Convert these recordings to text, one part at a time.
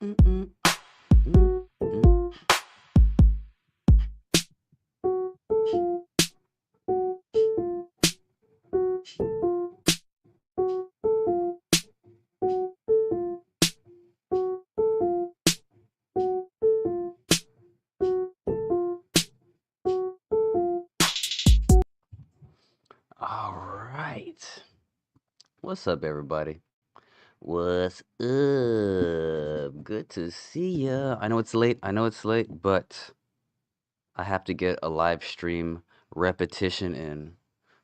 All right. What's up, everybody? What's up? Good to see ya. I know it's late. I know it's late, but I have to get a live stream repetition in.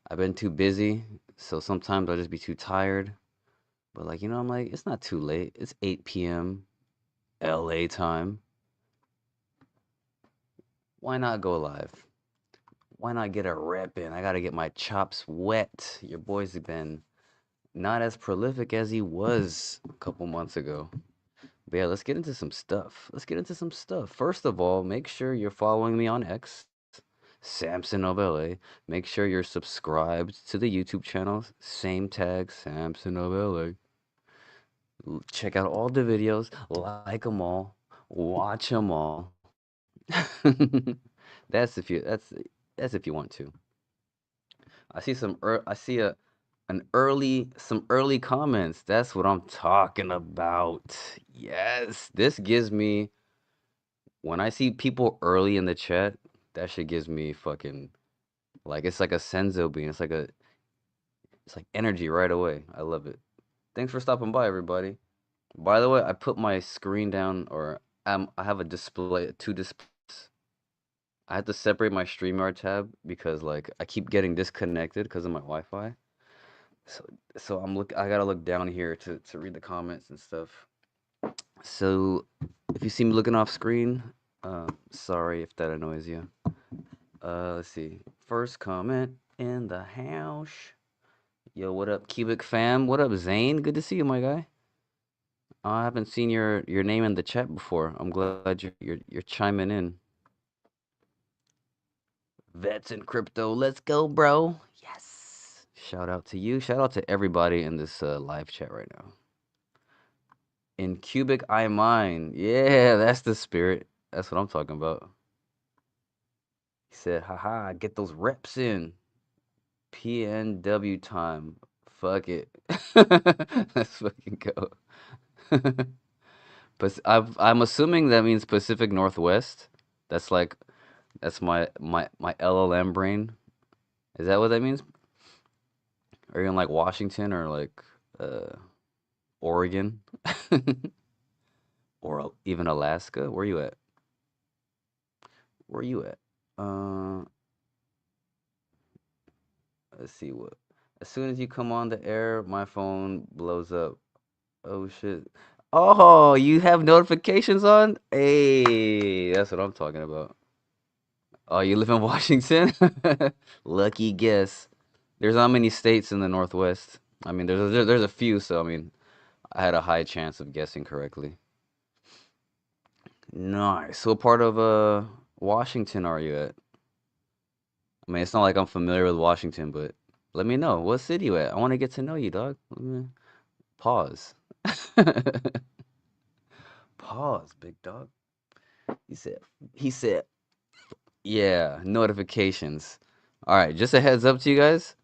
I've been too busy, so sometimes I'll just be too tired. But I'm like, it's not too late. It's 8 p.m. LA time. Why not go live? Why not get a rep in? I gotta get my chops wet. Your boy's been not as prolific as he was a couple months ago. But yeah, let's get into some stuff. Let's get into some stuff. First of all, make sure you're following me on X, Samson of LA. Make sure you're subscribed to the YouTube channel, same tag, Samson of LA. Check out all the videos, like them all, watch them all. That's if you that's if you want to. I see I see some early comments. That's what I'm talking about. Yes, this gives me when I see people early in the chat, that shit gives me fucking like it's like a senzo bean. It's like energy right away. I love it. Thanks for stopping by, everybody. By the way, I put my screen down, or I have a display, two displays. I had to separate my StreamYard tab because like I keep getting disconnected because of my Wi-Fi. So I gotta look down here to read the comments and stuff. So if you see me looking off screen, sorry if that annoys you. Let's see. First comment in the house. Yo, what up, Qubic fam? What up, Zane? Good to see you, my guy. I haven't seen your name in the chat before. I'm glad you're chiming in. Vets in crypto, let's go, bro. Yes. Shout out to you. Shout out to everybody in this live chat right now. In Qubic, I mine. Yeah, that's the spirit. That's what I'm talking about. He said, haha, get those reps in. PNW time. Fuck it. Let's fucking go. But I'm assuming that means Pacific Northwest. That's like that's my LLM brain. Is that what that means? Are you in like Washington or like Oregon or even Alaska? Where you at? Where you at? Uh, let's see what. As soon as you come on the air, my phone blows up. Oh shit. Oh, you have notifications on? Hey, that's what I'm talking about. Oh, you live in Washington? Lucky guess. There's not many states in the Northwest. I mean, there's a few, so I mean, I had a high chance of guessing correctly. Nice. So what part of Washington are you at? I mean, it's not like I'm familiar with Washington, but let me know. What city you at? I want to get to know you, dog. Let me pause. Pause, big dog. He said, he said, yeah, notifications. All right, just a heads up to you guys.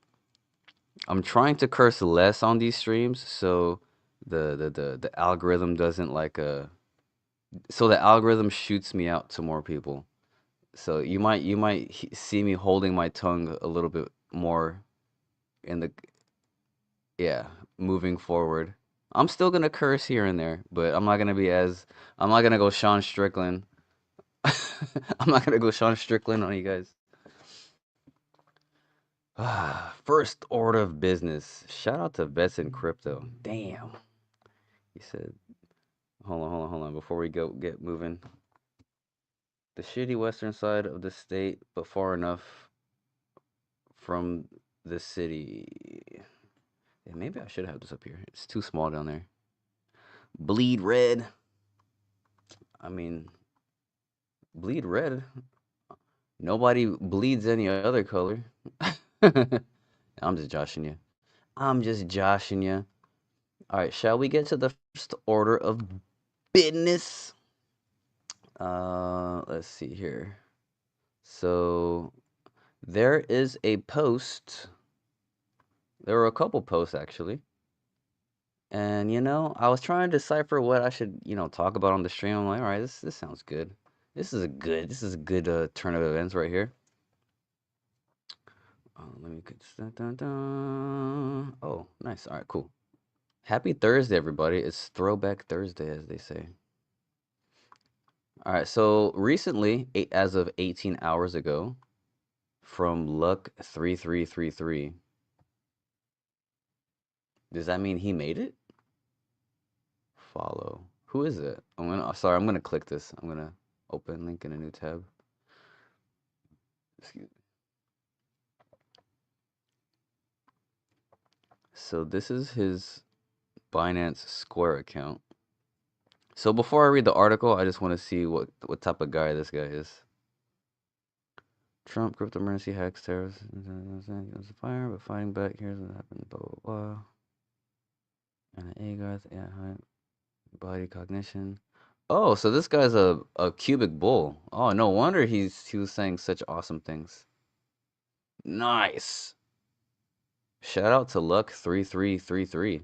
I'm trying to curse less on these streams so the algorithm doesn't like so the algorithm shoots me out to more people. So you might see me holding my tongue a little bit more in the yeah, moving forward. I'm still gonna curse here and there, but I'm not gonna go Sean Strickland. I'm not gonna go Sean Strickland on you guys. First order of business. Shout out to Vets in Crypto. Damn. He said, hold on. Before we get moving, the shitty western side of the state, but far enough from the city. Yeah, maybe I should have this up here. It's too small down there. Bleed red. I mean, bleed red. Nobody bleeds any other color. I'm just joshing you. I'm just joshing you. All right, shall we get to the first order of business. Let's see here. So there is a post. There were a couple posts actually. And I was trying to decipher what I should, talk about on the stream. I'm like, all right, this sounds good. This is a good turn of events right here. Let me get Oh, nice. All right, cool. Happy Thursday, everybody. It's Throwback Thursday, as they say. All right, so recently, as of 18 hours ago, from Luck3333, does that mean he made it? Follow. Who is it? I'm gonna click this. I'm gonna open link in a new tab. Excuse me. So this is his Binance Square account. So before I read the article, I just want to see what type of guy this guy is. Trump cryptocurrency hacks terrorists. It was a fire, but fighting back. Here's what happened. Blah blah blah. And an guys, yeah, body cognition. Oh, so this guy's a cubic bull. Oh, no wonder he was saying such awesome things. Nice. Shout out to Luck3333.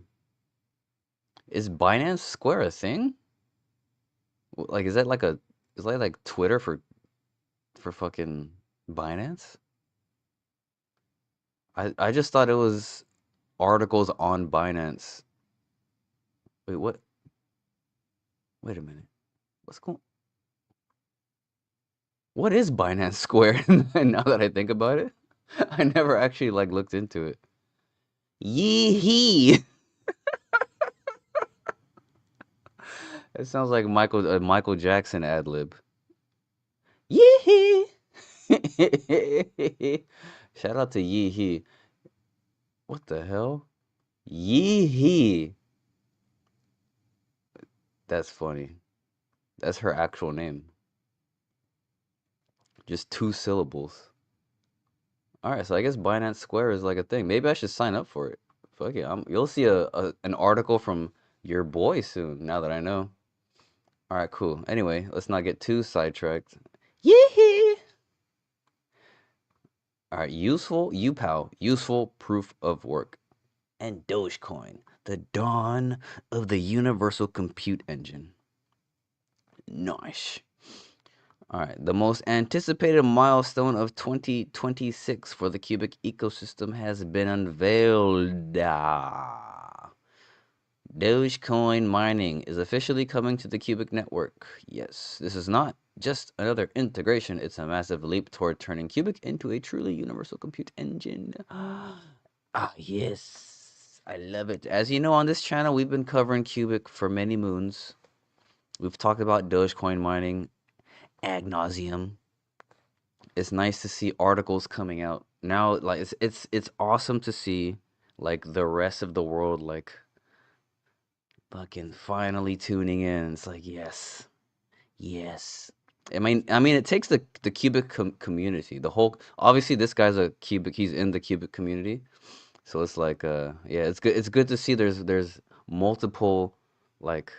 Is Binance Square a thing? Like, is that like Twitter for fucking Binance? I just thought it was articles on Binance. Wait, what? Wait a minute. What's going? What is Binance Square? Now that I think about it, I never actually like looked into it. Yee hee. It sounds like Michael Jackson ad lib. Yee hee. Shout out to Yee hee. What the hell? Yee hee. That's funny. That's her actual name. Just two syllables. All right, so I guess Binance Square is like a thing. Maybe I should sign up for it. Fuck it. You'll see an article from your boy soon, now that I know. All right, cool. Anyway, let's not get too sidetracked. Yee! All right, useful proof of work. And Dogecoin, the dawn of the universal compute engine. Nice. All right, the most anticipated milestone of 2026 for the Qubic ecosystem has been unveiled. Dogecoin mining is officially coming to the Qubic network. Yes, this is not just another integration, it's a massive leap toward turning Qubic into a truly universal compute engine. Yes, I love it. As you know, on this channel, we've been covering Qubic for many moons. We've talked about Dogecoin mining ad nauseum. It's nice to see articles coming out now. Like it's awesome to see like the rest of the world like fucking finally tuning in. It's like yes, yes. I mean, it takes the Qubic community. The whole obviously this guy's a Qubic. He's in the Qubic community, so it's like yeah, it's good. It's good to see there's multiple like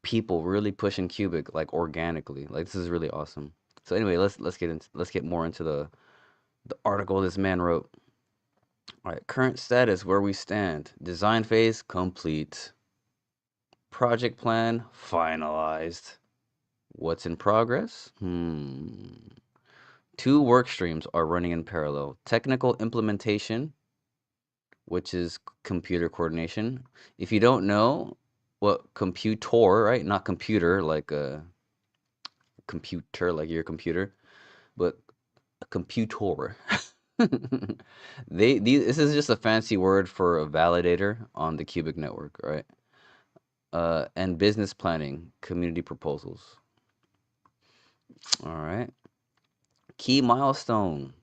people really pushing Qubic like organically. Like this is really awesome. So anyway, let's get more into the article this man wrote. All right, current status where we stand. Design phase complete. Project plan finalized. What's in progress? Two work streams are running in parallel. Technical implementation, which is computer coordination. If you don't know what computer, right? Not computer like a computer like your computer, but a computer. This is just a fancy word for a validator on the Qubic network, right? And business planning, community proposals. All right. Key milestone.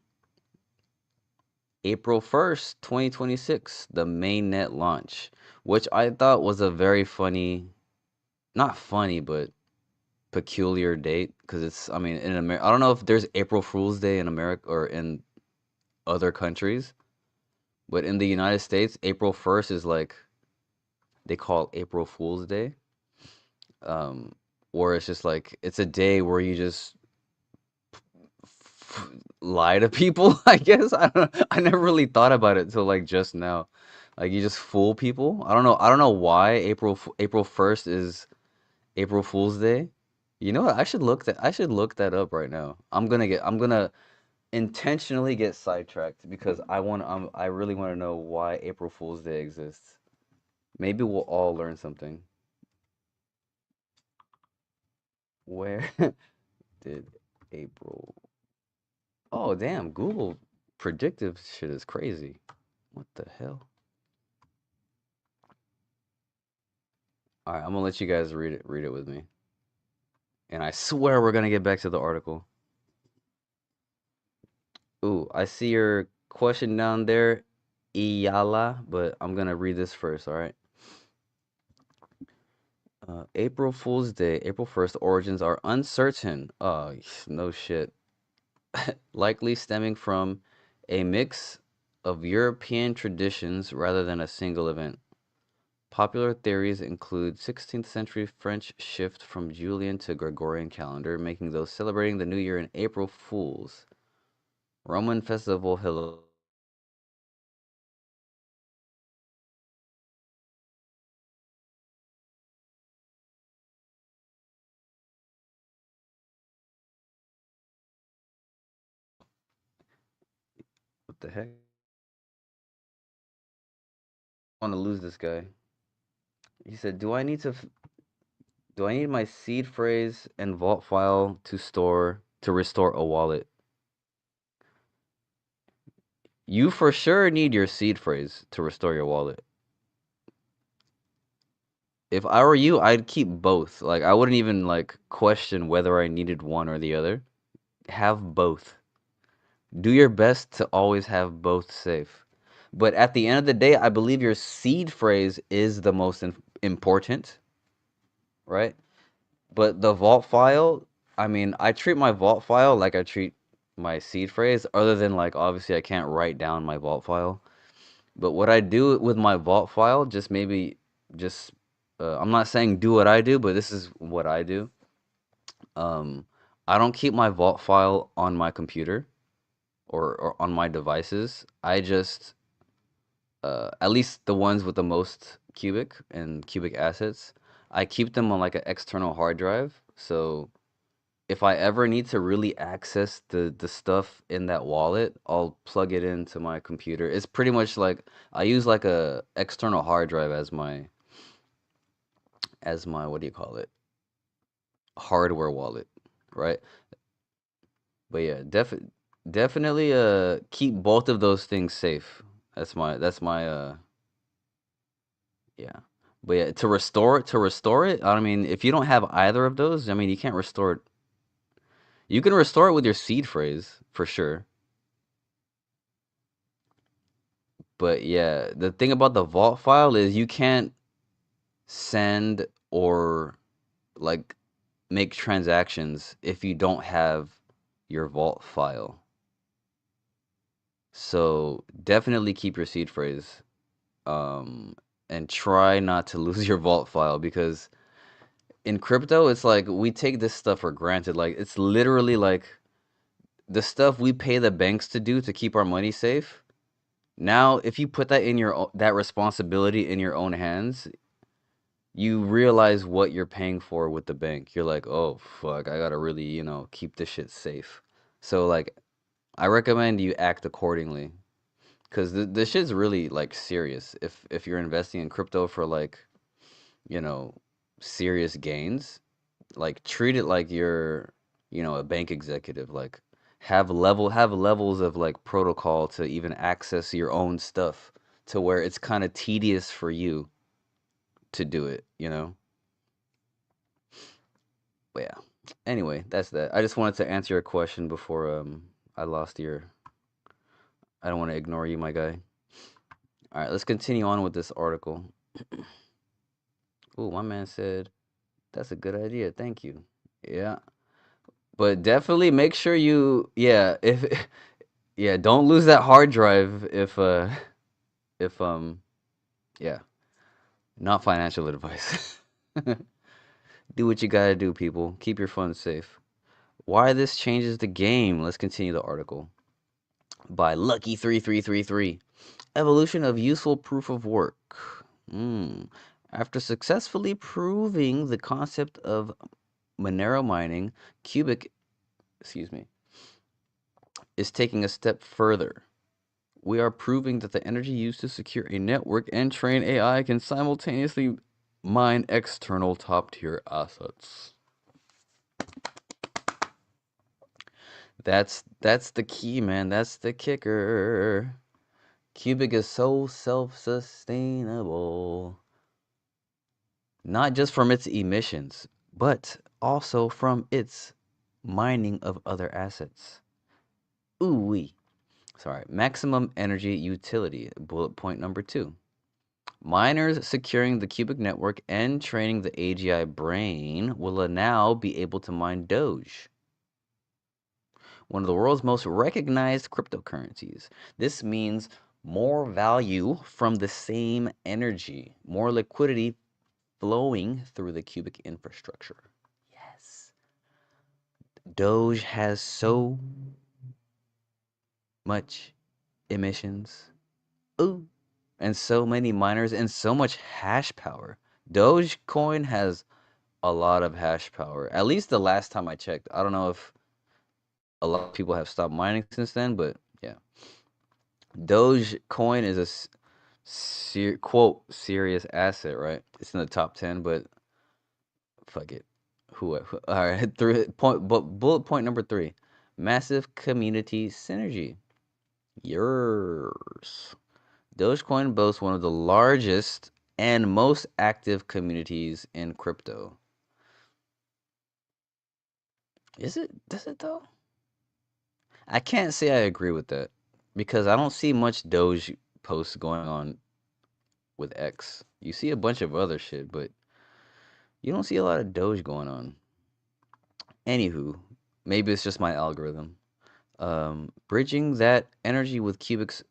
April 1st, 2026, the mainnet launch, which I thought was a very funny, not funny, but peculiar date because I mean, in America, I don't know if there's April Fool's Day in America or in other countries, but in the United States, April 1st is like they call April Fool's Day. um, or it's just like it's a day where you just lie to people, I guess. I don't I never really thought about it till like just now. Like you just fool people. I don't know why April 1st is April Fool's Day. You know what? I should look that up right now. I'm gonna intentionally get sidetracked because I really want to know why April Fool's Day exists. Maybe we'll all learn something. Where did April? Oh, damn, Google predictive shit is crazy. What the hell? All right, I'm gonna let you guys read it with me. And I swear we're gonna get back to the article. Ooh, I see your question down there, Iyala, but I'm gonna read this first, all right? April Fool's Day, April 1st origins are uncertain. Oh, no shit. Likely stemming from a mix of European traditions rather than a single event. Popular theories include 16th century French shift from Julian to Gregorian calendar, making those celebrating the new year in April Fools. Roman festival Hillel. What the heck? I want to lose this guy. He said, do I need my seed phrase and vault file to restore a wallet?" You for sure need your seed phrase to restore your wallet. If I were you, I'd keep both. Like I wouldn't even like question whether I needed one or the other. Have both. Do your best to always have both safe. But at the end of the day, I believe your seed phrase is the most important, right? But the vault file, I mean, I treat my vault file like I treat my seed phrase, other than like obviously I can't write down my vault file. But what I do with my vault file, just maybe just I'm not saying do what I do, but this is what I do. Um, I don't keep my vault file on my computer or on my devices. I just at least the ones with the most cubic and cubic assets, I keep them on like an external hard drive. So if I ever need to really access the stuff in that wallet, I'll plug it into my computer. It's pretty much like I use like a external hard drive as my what do you call it? Hardware wallet, right? But yeah, definitely keep both of those things safe. That's my yeah. But yeah, to restore it, I mean, if you don't have either of those, I mean, you can't restore it. You can restore it with your seed phrase for sure. But yeah, the thing about the vault file is you can't send or like make transactions if you don't have your vault file. So definitely keep your seed phrase. Um, and try not to lose your vault file because in crypto, it's like we take this stuff for granted. Like it's literally like the stuff we pay the banks to do to keep our money safe. Now, if you put that in that responsibility in your own hands, you realize what you're paying for with the bank. You're like, oh fuck, I gotta really, keep this shit safe. So like, I recommend you act accordingly, because this shit's really like serious. If you're investing in crypto for like, you know, serious gains, like treat it like you're, a bank executive. Like, have levels of like protocol to even access your own stuff to where it's kind of tedious for you to do it. But yeah. Anyway, that's that. I just wanted to answer your question before I lost your. I don't want to ignore you, my guy. All right, let's continue on with this article. Ooh, my man said that's a good idea. Thank you. Yeah, but definitely make sure yeah, if yeah, don't lose that hard drive if yeah, not financial advice. Do what you gotta do, people. Keep your funds safe. Why this changes the game. Let's continue the article. By Lucky3333. Evolution of useful proof of work. After successfully proving the concept of Monero mining, Qubic, excuse me, is taking a step further. We are proving that the energy used to secure a network and train AI can simultaneously mine external top-tier assets. That's the key, man. That's the kicker. Qubic is so self-sustainable. Not just from its emissions, but also from its mining of other assets. Ooh-wee. Sorry. Maximum energy utility. Bullet point number 2. Miners securing the Qubic network and training the AGI brain will now be able to mine Doge, one of the world's most recognized cryptocurrencies. This means more value from the same energy, more liquidity flowing through the Qubic infrastructure. Yes. Doge has so much emissions. Ooh. And so many miners and so much hash power. Dogecoin has a lot of hash power. At least the last time I checked. I don't know if a lot of people have stopped mining since then, but yeah. Dogecoin is a quote serious asset, right? It's in the top 10, but fuck it. All right, bullet point number 3. Massive community synergy. Yours. Dogecoin boasts one of the largest and most active communities in crypto. Is it? Does it though? I can't say I agree with that because I don't see much Doge posts going on with X. You see a bunch of other shit, but you don't see a lot of Doge going on. Anywho, maybe it's just my algorithm. Bridging that energy with Cubic's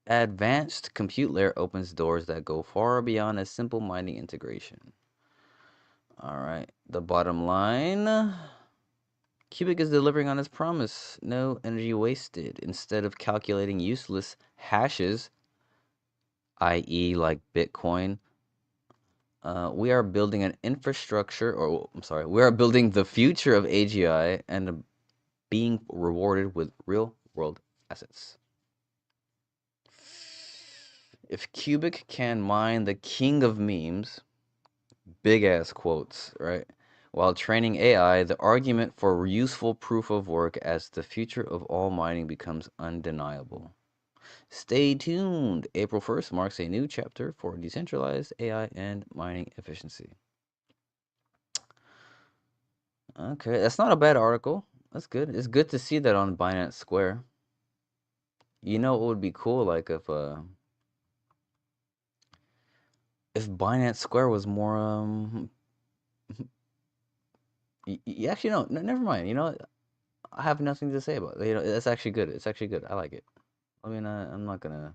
advanced compute layer opens doors that go far beyond a simple mining integration. All right, the bottom line. Qubic is delivering on its promise. No energy wasted. Instead of calculating useless hashes, i.e., like Bitcoin, we are building an infrastructure, or I'm sorry, we are building the future of AGI and being rewarded with real world assets. If Qubic can mine the king of memes, big ass quotes, right? While training AI, the argument for useful proof of work as the future of all mining becomes undeniable. Stay tuned. April 1st marks a new chapter for decentralized AI and mining efficiency. Okay, that's not a bad article. That's good. It's good to see that on Binance Square. You know what would be cool, like if Binance Square was more actually no, never mind. You know what? I have nothing to say about it. You know, that's actually good. It's actually good. I like it. I mean, I'm not gonna.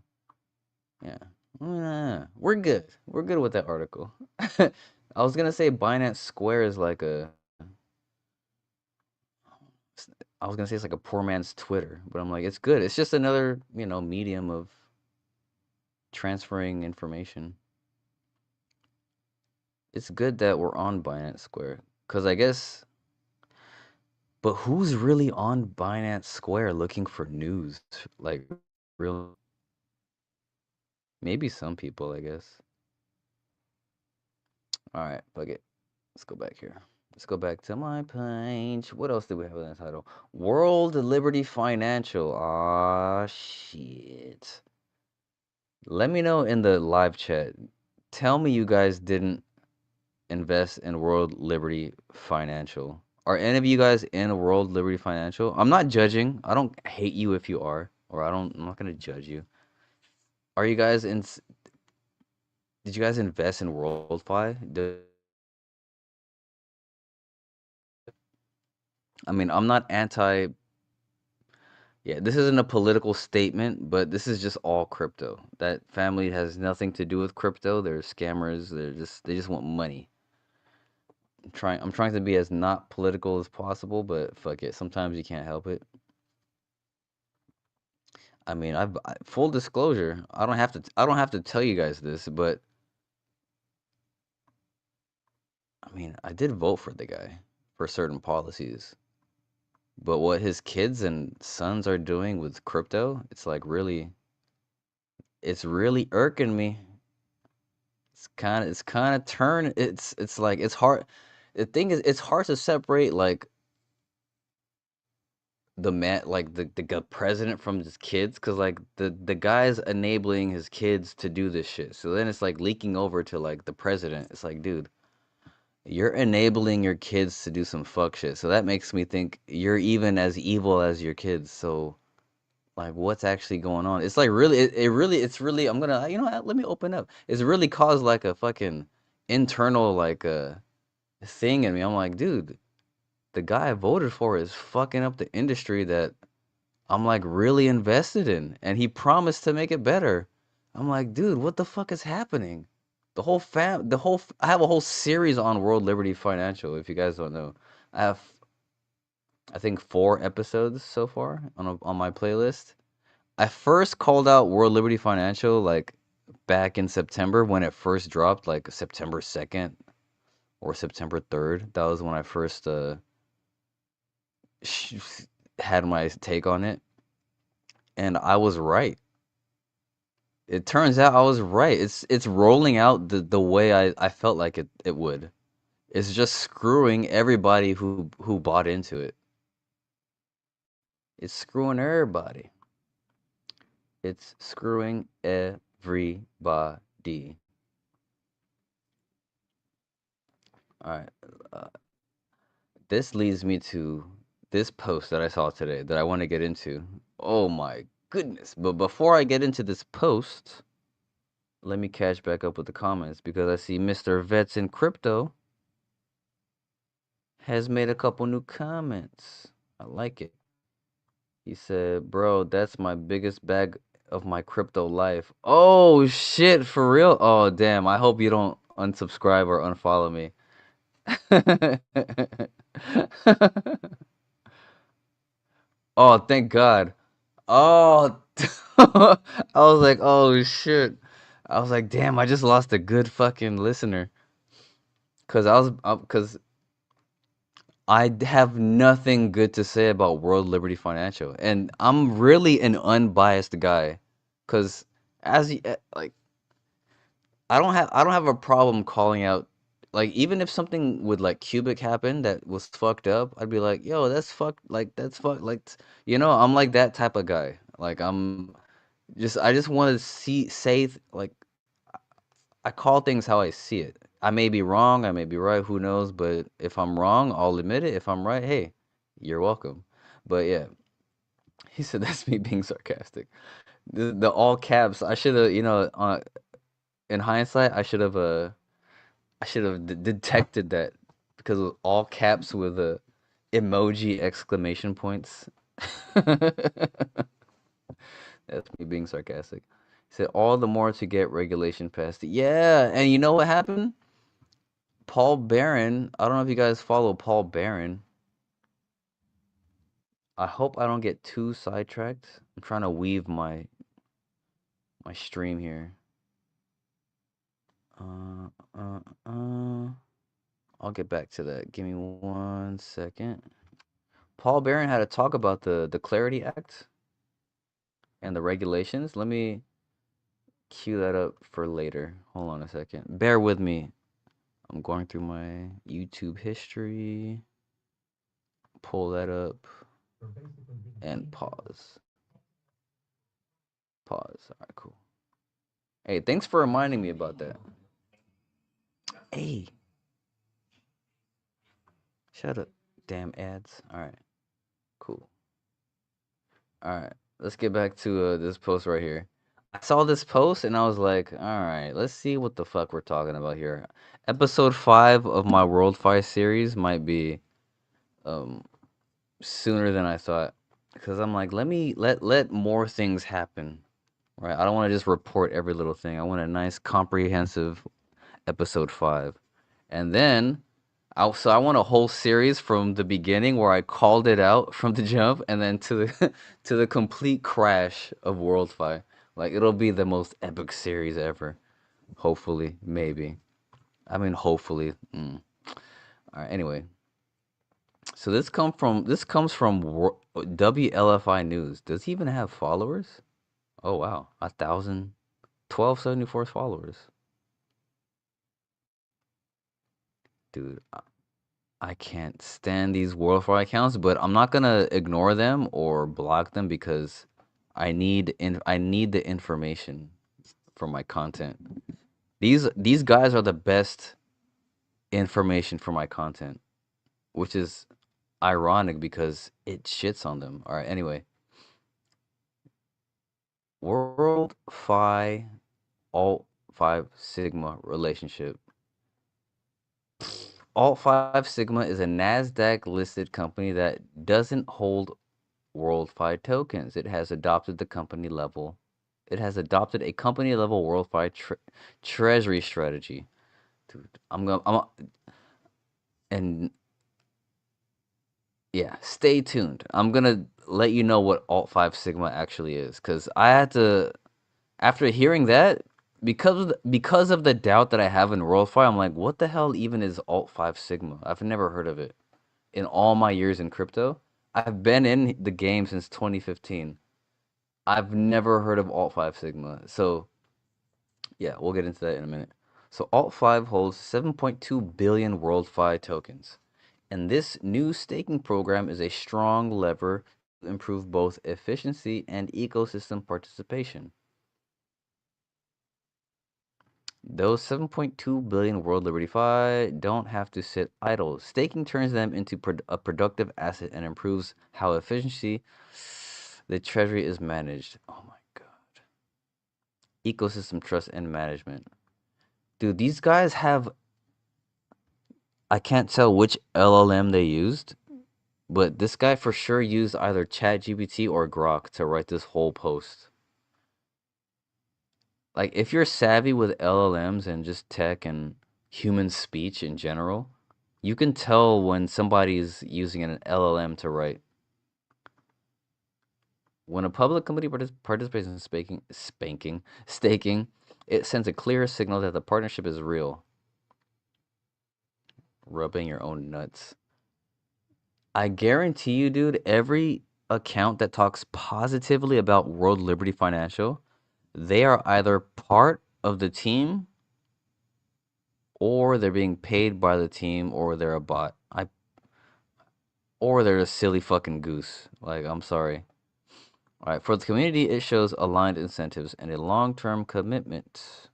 Yeah. I mean, we're good. We're good with that article. I was gonna say Binance Square is like I was gonna say it's like a poor man's Twitter, but I'm like, it's good. It's just another, medium of transferring information. It's good that we're on Binance Square, cause I guess. But who's really on Binance Square looking for news? Like, real? Maybe some people, I guess. All right, fuck it. Let's go back here. Let's go back to my page. What else do we have in the title? World Liberty Financial. Ah, shit. Let me know in the live chat. Tell me you guys didn't invest in World Liberty Financial. Are any of you guys in World Liberty Financial? I'm not judging. I don't hate you if you are, or I'm not gonna judge you. Are you guys in? Did you guys invest in WorldFi? I mean, I'm not anti. Yeah, this isn't a political statement, but this is just all crypto. That family has nothing to do with crypto. They're scammers. They just want money. I'm trying to be as not political as possible, but fuck it. Sometimes you can't help it. I mean, full disclosure, I don't have to tell you guys this, but I mean, I did vote for the guy for certain policies. But what his kids and sons are doing with crypto, it's really irking me. It's like it's hard. The thing is, it's hard to separate like the man, like the president from his kids, because like the guy's enabling his kids to do this shit. So then it's like leaking over to like the president. It's like, dude, you're enabling your kids to do some fuck shit. So that makes me think you're even as evil as your kids. So like what's actually going on? It's like really it's really I'm gonna let me open up. It's really caused like a fucking internal like thing in me. I'm like, dude, the guy I voted for is fucking up the industry that I'm like really invested in, and he promised to make it better. I'm like, dude, what the fuck is happening? I have a whole series on World Liberty Financial. If you guys don't know, I have I think 4 episodes so far on my playlist. I first called out World Liberty Financial like back in September when it first dropped, like September 2nd or September 3rd. That was when I first sh- had my take on it, and I was right. It turns out I was right. It's rolling out the way I felt like it would. It's just screwing everybody who bought into it. It's screwing everybody. It's screwing everybody. All right. Uh, this leads me to this post that I saw today that I want to get into. Oh my goodness. But before I get into this post, let me catch back up with the comments because I see Mr. Vets in Crypto has made a couple new comments. I like it. He said, "Bro, that's my biggest bag of my crypto life." Oh shit, for real? Oh damn. I hope you don't unsubscribe or unfollow me. Oh, thank God. Oh, I was like, oh shit. I was like, damn, I just lost a good fucking listener. Cause have nothing good to say about World Liberty Financial, and I'm really an unbiased guy. Cause like, I don't have a problem calling out, like even if something with like Qubic happened that was fucked up, I'd be like, yo, that's fuck, like, I'm like that type of guy. Like I just want to like I call things how I see it. I may be wrong, I may be right, who knows? But if I'm wrong, I'll admit it. If I'm right, hey, you're welcome. But yeah, he said that's me being sarcastic. The all caps. I should have, in hindsight, I should have detected that because it was all caps with emoji exclamation points. That's me being sarcastic. He said, all the more to get regulation passed. Yeah, and you know what happened? Paul Barron, I don't know if you guys follow Paul Barron. I hope I don't get too sidetracked. I'm trying to weave my stream here. Uh, uh, uh. I'll get back to that. Give me 1 second. Paul Barron had to talk about the Clarity Act and the regulations. Let me cue that up for later. Hold on a second. Bear with me. I'm going through my YouTube history. Pull that up and pause. Pause. All right, cool. Hey, thanks for reminding me about that. Hey, shut up. Damn ads. All right, cool. All right, let's get back to this post right here. I saw this post and I was like, all right, let's see what the fuck we're talking about here. Episode 5 of my World Fi series might be um sooner than I thought because I'm like, let more things happen, right? I don't want to just report every little thing. I want a nice comprehensive episode 5. And then So I want a whole series from the beginning where I called it out from the jump, and then to the to the complete crash of WorldFi. Like it'll be the most epic series ever. Hopefully, maybe. I mean, hopefully. All right. Anyway, so this comes from WLFI News. Does he even have followers? Oh wow, 1,074 followers, dude. I can't stand these WorldFi accounts, but I'm not gonna ignore them or block them because I need the information for my content. These guys are the best information for my content, which is ironic because it shits on them. All right, anyway, World Fi Alt 5 Sigma relationship. Alt 5 Sigma is a Nasdaq listed company that doesn't hold WorldFi tokens. It has adopted a company level WorldFi treasury strategy. Dude, and yeah, stay tuned. I'm gonna let you know what Alt 5 Sigma actually is, because I had to, after hearing that, because of the doubt that I have in WorldFi, I'm like, what the hell even is Alt 5 Sigma? I've never heard of it in all my years in crypto. I've been in the game since 2015. I've never heard of Alt 5 Sigma. So, yeah, we'll get into that in a minute. So, Alt 5 holds 7.2 billion WorldFi tokens. And this new staking program is a strong lever to improve both efficiency and ecosystem participation. Those 7.2 billion World Liberty Fi don't have to sit idle. Staking turns them into a productive asset and improves how efficiency the treasury is managed. Oh my God. Ecosystem trust and management. Dude, these guys have, I can't tell which LLM they used, but this guy for sure used either ChatGPT or Grok to write this whole post. Like, if you're savvy with LLMs and just tech and human speech in general, you can tell when somebody's using an LLM to write. When a public company participates in staking, it sends a clear signal that the partnership is real. Rubbing your own nuts. I guarantee you, dude, every account that talks positively about World Liberty Financial, they are either part of the team or they're being paid by the team or they're a bot. Or they're a silly fucking goose. Like, I'm sorry. All right, for the community, it shows aligned incentives and a long-term commitment.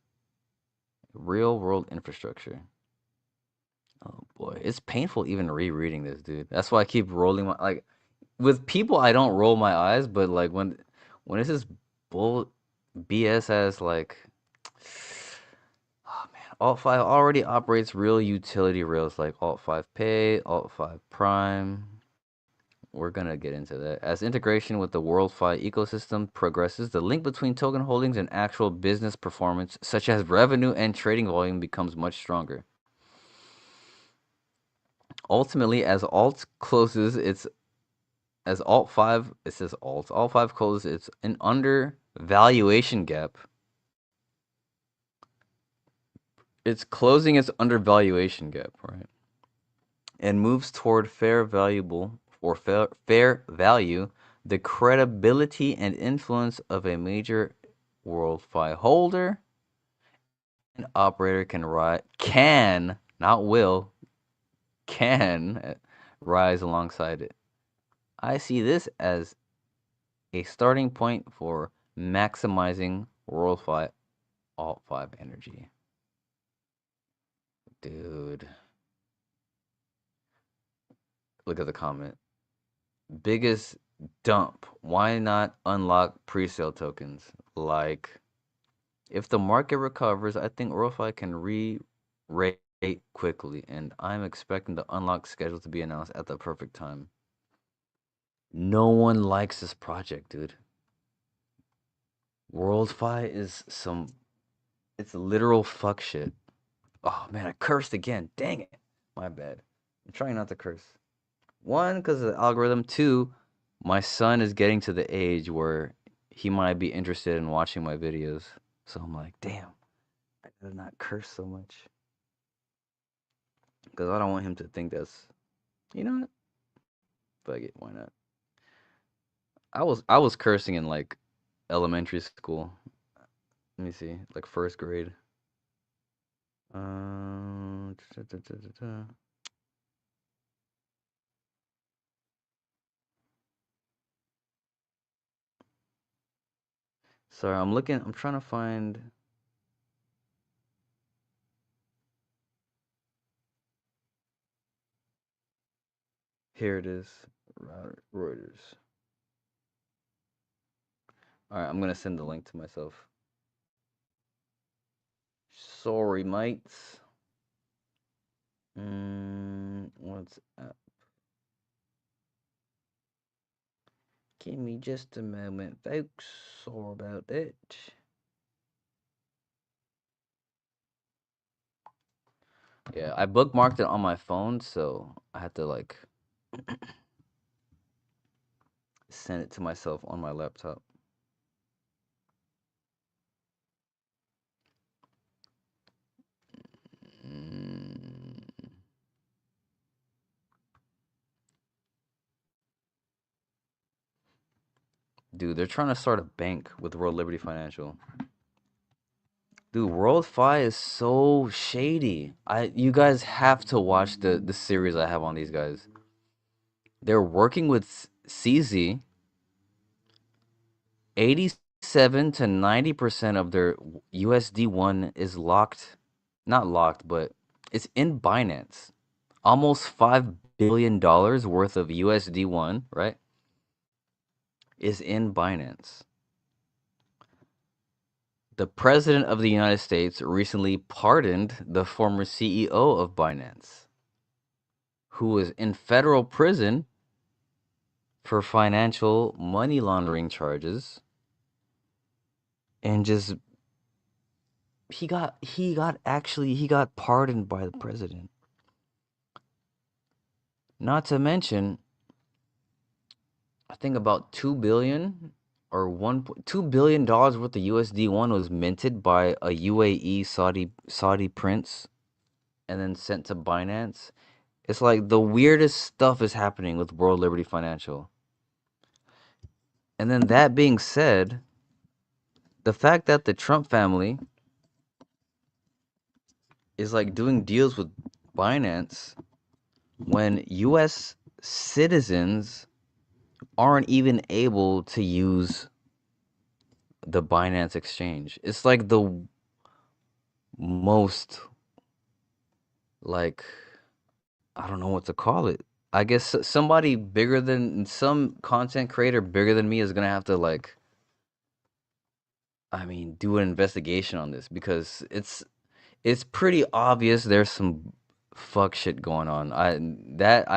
Real world infrastructure. Oh boy, it's painful even rereading this, dude. That's why I keep rolling my, like, with people I don't roll my eyes, but like when it's this bull BS as like, oh man, Alt 5 already operates real utility rails like Alt 5 Pay, Alt 5 Prime. We're gonna get into that. As integration with the WorldFi ecosystem progresses, the link between token holdings and actual business performance, such as revenue and trading volume, becomes much stronger. Ultimately, as Alt 5, it says Alt 5 closes its an undervaluation gap. It's closing its undervaluation gap, right? And moves toward fair value, the credibility and influence of a major WorldFi holder and operator can, not will, can rise alongside it. I see this as a starting point for maximizing WorldFi Alt 5 energy. Dude, look at the comment. Biggest dump. Why not unlock pre-sale tokens? Like, if the market recovers, I think WorldFi can re-rate quickly, and I'm expecting the unlock schedule to be announced at the perfect time. No one likes this project, dude. WorldFi is it's literal fuck shit. Oh man, I cursed again. Dang it. My bad. I'm trying not to curse. One, because of the algorithm. Two, my son is getting to the age where he might be interested in watching my videos. So I'm like, damn, I gotta not curse so much. Because I don't want him to think that's, you know what? Fuck it, why not? I was cursing in like elementary school. Let me see, like first grade. Um, Sorry, I'm looking. I'm trying to find. Here it is. Reuters. All right, I'm gonna send the link to myself. Sorry, mates. What's up? Give me just a moment, folks. Sorry about that. Yeah, I bookmarked it on my phone, so I had to like send it to myself on my laptop. Mm, Dude, they're trying to start a bank with World Liberty Financial. Dude, WLFI is so shady. You guys have to watch the series I have on these guys. They're working with CZ. 87 to 90% of their USD1 is locked, not locked, but it's in Binance. Almost $5 billion worth of USD1, right? Is in Binance. The President of the United States recently pardoned the former CEO of Binance, who was in federal prison for financial money laundering charges, and just he got pardoned by the president. Not to mention, I think about 2 billion or $2 billion worth of USD1 was minted by a UAE Saudi prince and then sent to Binance. It's like the weirdest stuff is happening with World Liberty Financial. And then that being said, the fact that the Trump family is like doing deals with Binance when US citizens aren't even able to use the Binance exchange. It's like the most, like, I don't know what to call it. I guess somebody bigger than some content creator bigger than me is gonna have to like, I mean, do an investigation on this because it's pretty obvious there's some fuck shit going on. I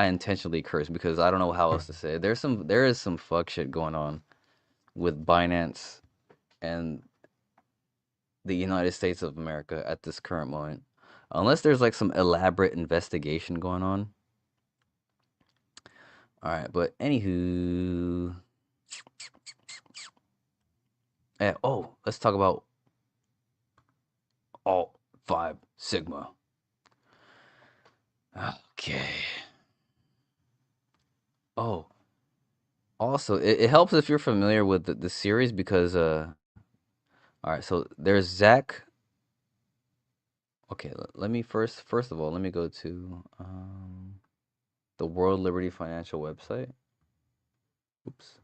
intentionally curse because I don't know how else to say it. There is some fuck shit going on with Binance and the United States of America at this current moment. Unless there's like some elaborate investigation going on. All right, but anywho, let's talk about Alt 5 Sigma. Okay. Oh, also, it helps if you're familiar with the series because all right, so there's Zach. Okay, let me first of all, let me go to the World Liberty Financial website. Oops.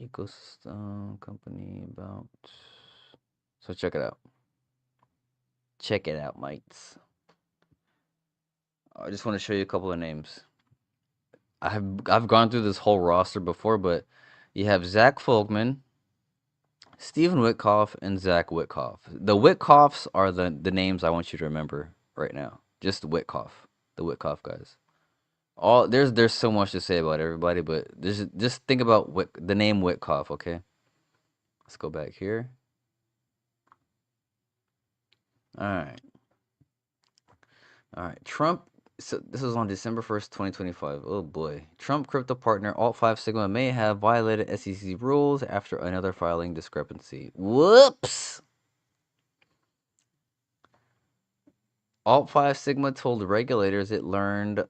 Ecosystem company about. So check it out. Check it out, mates. I just want to show you a couple of names. I've gone through this whole roster before, but you have Zach Folkman, Stephen Witkoff, and Zach Witkoff. The Witkoffs are the names I want you to remember right now. Just Witkoff, the Witkoff guys. All there's so much to say about everybody, but just think about the name Witkoff, okay? Let's go back here. All right. All right. Trump. So this was on December 1st, 2025. Oh boy. Trump crypto partner Alt 5 Sigma may have violated SEC rules after another filing discrepancy. Whoops. Alt 5 Sigma told regulators it learned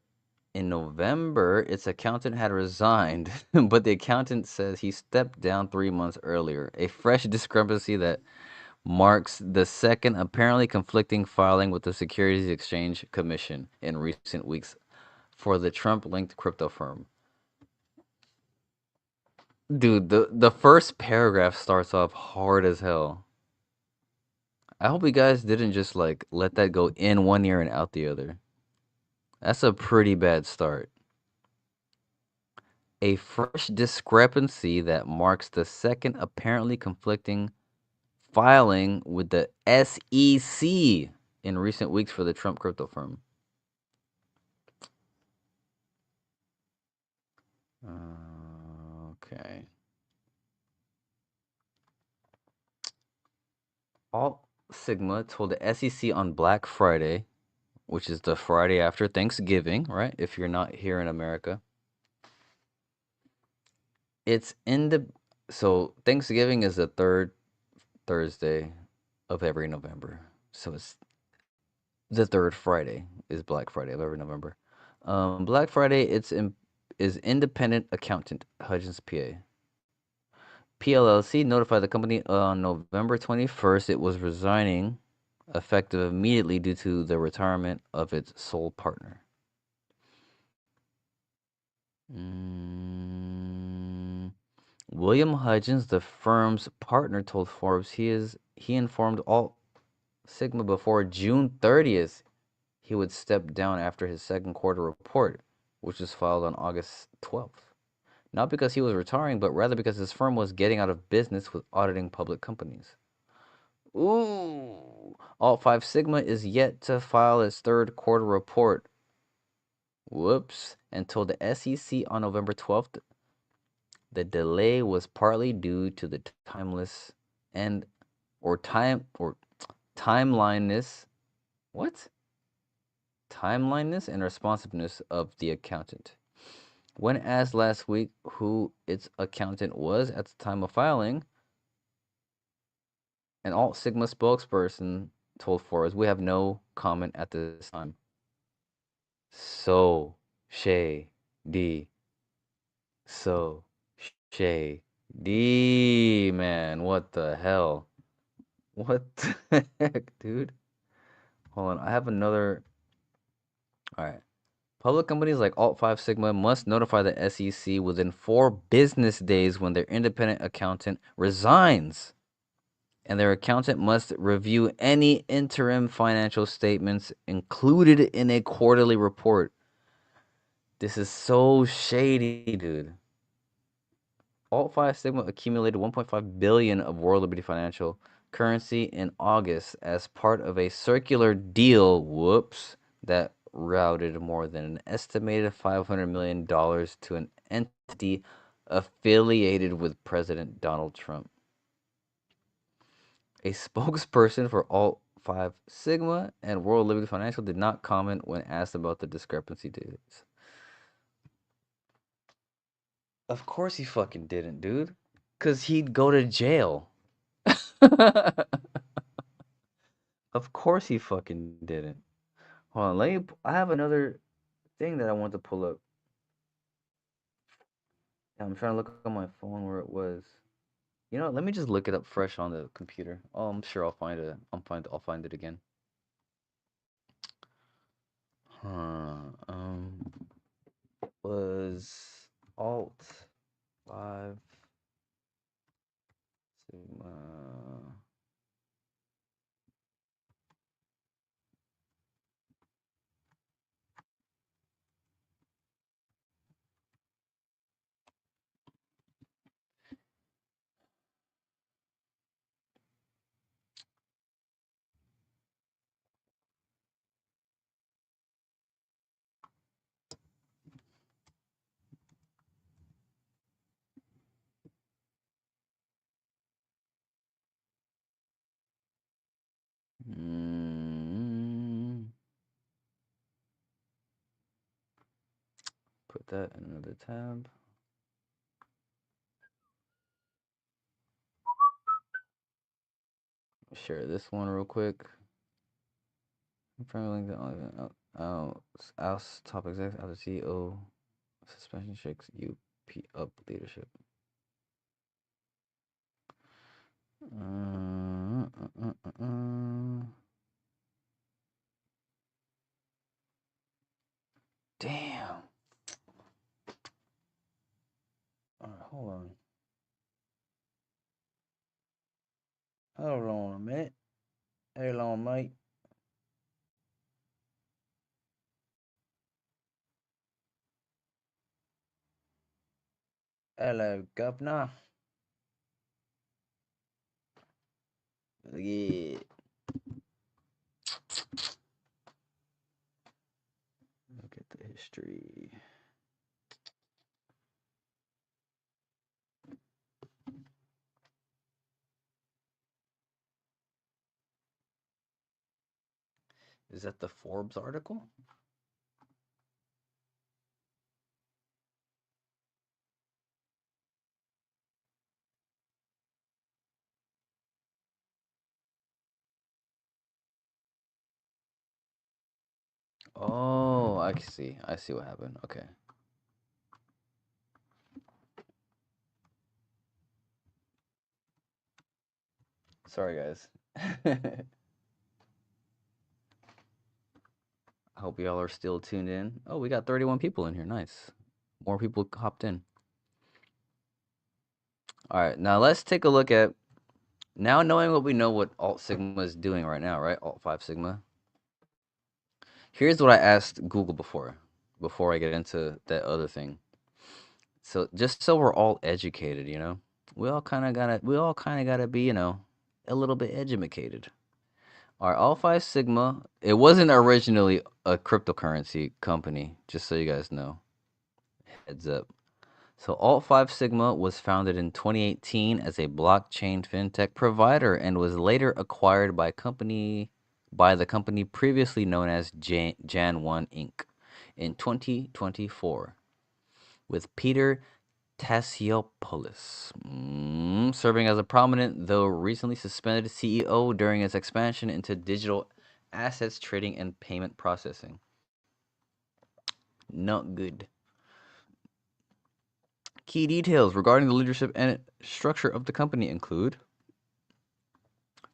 in November its accountant had resigned, but the accountant says he stepped down 3 months earlier. A fresh discrepancy that marks the second apparently conflicting filing with the Securities Exchange Commission in recent weeks for the Trump-linked crypto firm. Dude, the first paragraph starts off hard as hell. I hope you guys didn't just like let that go in one ear and out the other. That's a pretty bad start. A fresh discrepancy that marks the second apparently conflicting filing with the SEC in recent weeks for the Trump crypto firm. Okay. Alt Sigma told the SEC on Black Friday, which is the Friday after Thanksgiving, right? If you're not here in America, it's in the so Thanksgiving is the third Thursday of every November. So it's the third Friday is Black Friday of every November. Black Friday is independent accountant Hudgens PA. PLLC notified the company on November 21st it was resigning, effective immediately due to the retirement of its sole partner. William Hudgens, the firm's partner, told Forbes he informed Alt Sigma before June 30th he would step down after his second quarter report, which was filed on August 12th. Not because he was retiring, but rather because his firm was getting out of business with auditing public companies. Ooh. Alt 5 Sigma is yet to file its third quarter report. Whoops. And told the SEC on November 12th the delay was partly due to the timeless and or timeliness. What? Timeliness and responsiveness of the accountant. When asked last week who its accountant was at the time of filing, an Alt Sigma spokesperson told Forbes, "We have no comment at this time." So shady. So shady, man. What the hell? What the heck, dude? Hold on. I have another. All right. Public companies like Alt 5 Sigma must notify the SEC within 4 business days when their independent accountant resigns. And their accountant must review any interim financial statements included in a quarterly report. This is so shady, dude. Alt 5 Sigma accumulated 1.5 billion of World Liberty Financial currency in August as part of a circular deal, whoops, that routed more than an estimated $500 million to an entity affiliated with President Donald Trump. A spokesperson for Alt 5 Sigma and World Liberty Financial did not comment when asked about the discrepancy dates. Of course he fucking didn't, dude. Because he'd go to jail. Of course he fucking didn't. Hold on, I have another thing that I want to pull up. I'm trying to look on my phone where it was. You know, let me just look it up fresh on the computer. Oh, I'm sure I'll find it. I'll find it again. Was Alt 5 Sigma. put that in another tab. Share this one real quick. House top exec after CEO suspension shakes UP up leadership. Damn. All right, hold on. Hold on a minute. Hold on, mate. Hello, governor. Yeah. Look at the history. Is that the Forbes article? Oh, I see. I see what happened. Okay. Sorry, guys. I hope y'all are still tuned in. Oh, we got 31 people in here. Nice. More people hopped in. All right, now let's take a look at, now knowing what we know what Alt Sigma is doing right now, right? Alt 5 Sigma. Here's what I asked Google before I get into that other thing. So just so we're all educated, we all kind of gotta be, a little bit educated. Our Alt 5 Sigma, it wasn't originally a cryptocurrency company, just so you guys know. Heads up. So Alt 5 Sigma was founded in 2018 as a blockchain fintech provider and was later acquired by the company previously known as Jan1 Inc. in 2024, with Peter Tasiopoulos serving as a prominent, though recently suspended, CEO during its expansion into digital assets trading and payment processing. Not good. Key details regarding the leadership and structure of the company include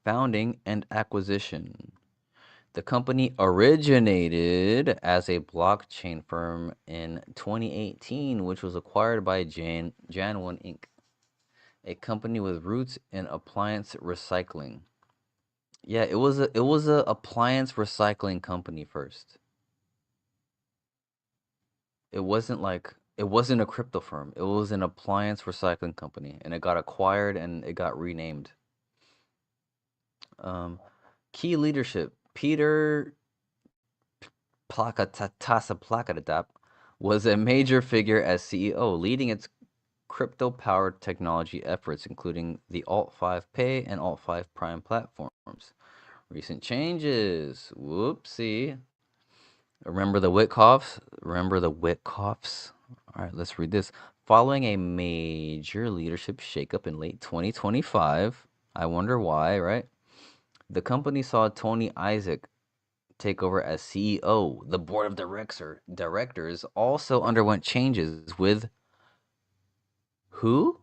founding and acquisition. The company originated as a blockchain firm in 2018, which was acquired by Jan1 Inc., a company with roots in appliance recycling. Yeah, it was a appliance recycling company first. It wasn't a crypto firm. It was an appliance recycling company, and it got acquired and it got renamed. Um, Key leadership. Peter Plakatadap was a major figure as CEO, leading its crypto-powered technology efforts, including the Alt5 Pay and Alt5 Prime platforms. Recent changes. Whoopsie. Remember the Witkoffs? Remember the Witkoffs? All right, let's read this. Following a major leadership shakeup in late 2025, I wonder why, right? The company saw Tony Isaac take over as CEO. The board of directors also underwent changes with who?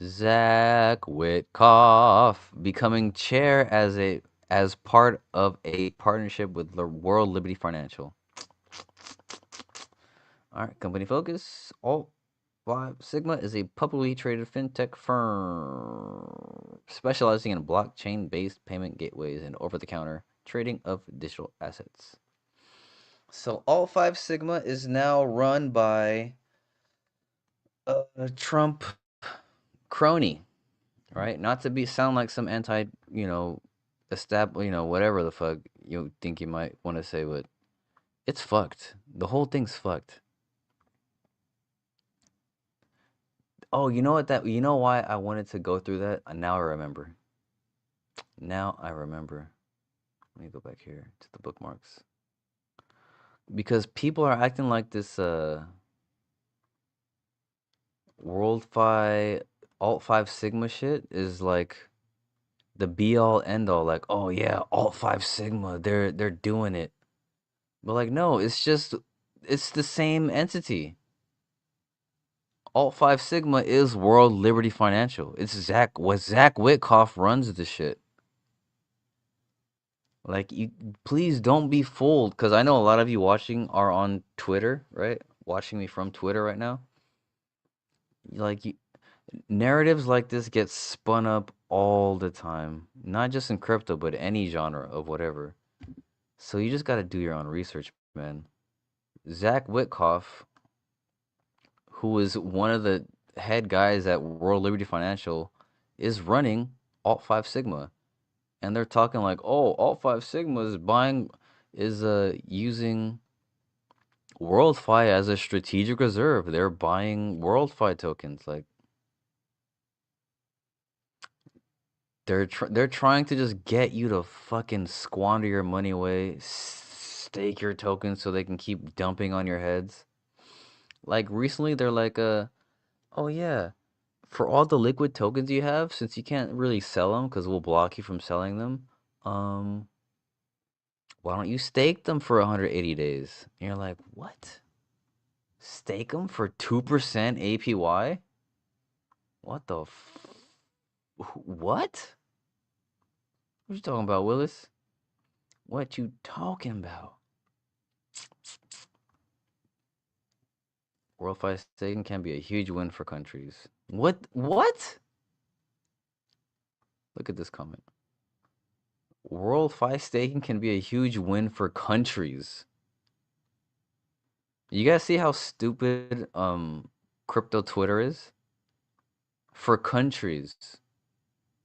Zach Witkoff becoming chair as part of a partnership with the World Liberty Financial. All right, company focus. Alt 5 Sigma is a publicly traded fintech firm specializing in blockchain-based payment gateways and over-the-counter trading of digital assets. So Alt 5 Sigma is now run by a Trump crony, right? Not to sound like some anti, whatever the fuck you think you might want to say, but it's fucked. The whole thing's fucked. Oh, you know why I wanted to go through that? Now I remember. Now I remember. Let me go back here to the bookmarks. because people are acting like this WorldFi Alt 5 Sigma shit is like the be all end all. Like, oh yeah, Alt 5 Sigma, they're doing it. But like, no, it's the same entity. Alt 5 Sigma is World Liberty Financial. It's Zach Witkoff runs the shit. Like, you please don't be fooled, because I know a lot of you watching are on Twitter, right? Watching me from Twitter right now. Like, narratives like this get spun up all the time, not just in crypto, but any genre of whatever. So you just got to do your own research, man. Zach Witkoff, who is one of the head guys at World Liberty Financial, is running Alt 5 Sigma. And they're talking like, oh, Alt 5 Sigma is using WorldFi as a strategic reserve. They're buying WorldFi tokens. Like, they're trying to just get you to fucking squander your money away, stake your tokens so they can keep dumping on your heads. Like recently, they're like, oh yeah, for all the liquid tokens you have, since you can't really sell them because we'll block you from selling them, um, why don't you stake them for 180 days? And you're like, what? Stake them for 2% APY? What the what? What you talking about, Willis? What you talking about? World-wide staking can be a huge win for countries. What? Look at this comment. World-wide staking can be a huge win for countries. You guys see how stupid crypto Twitter is? For countries.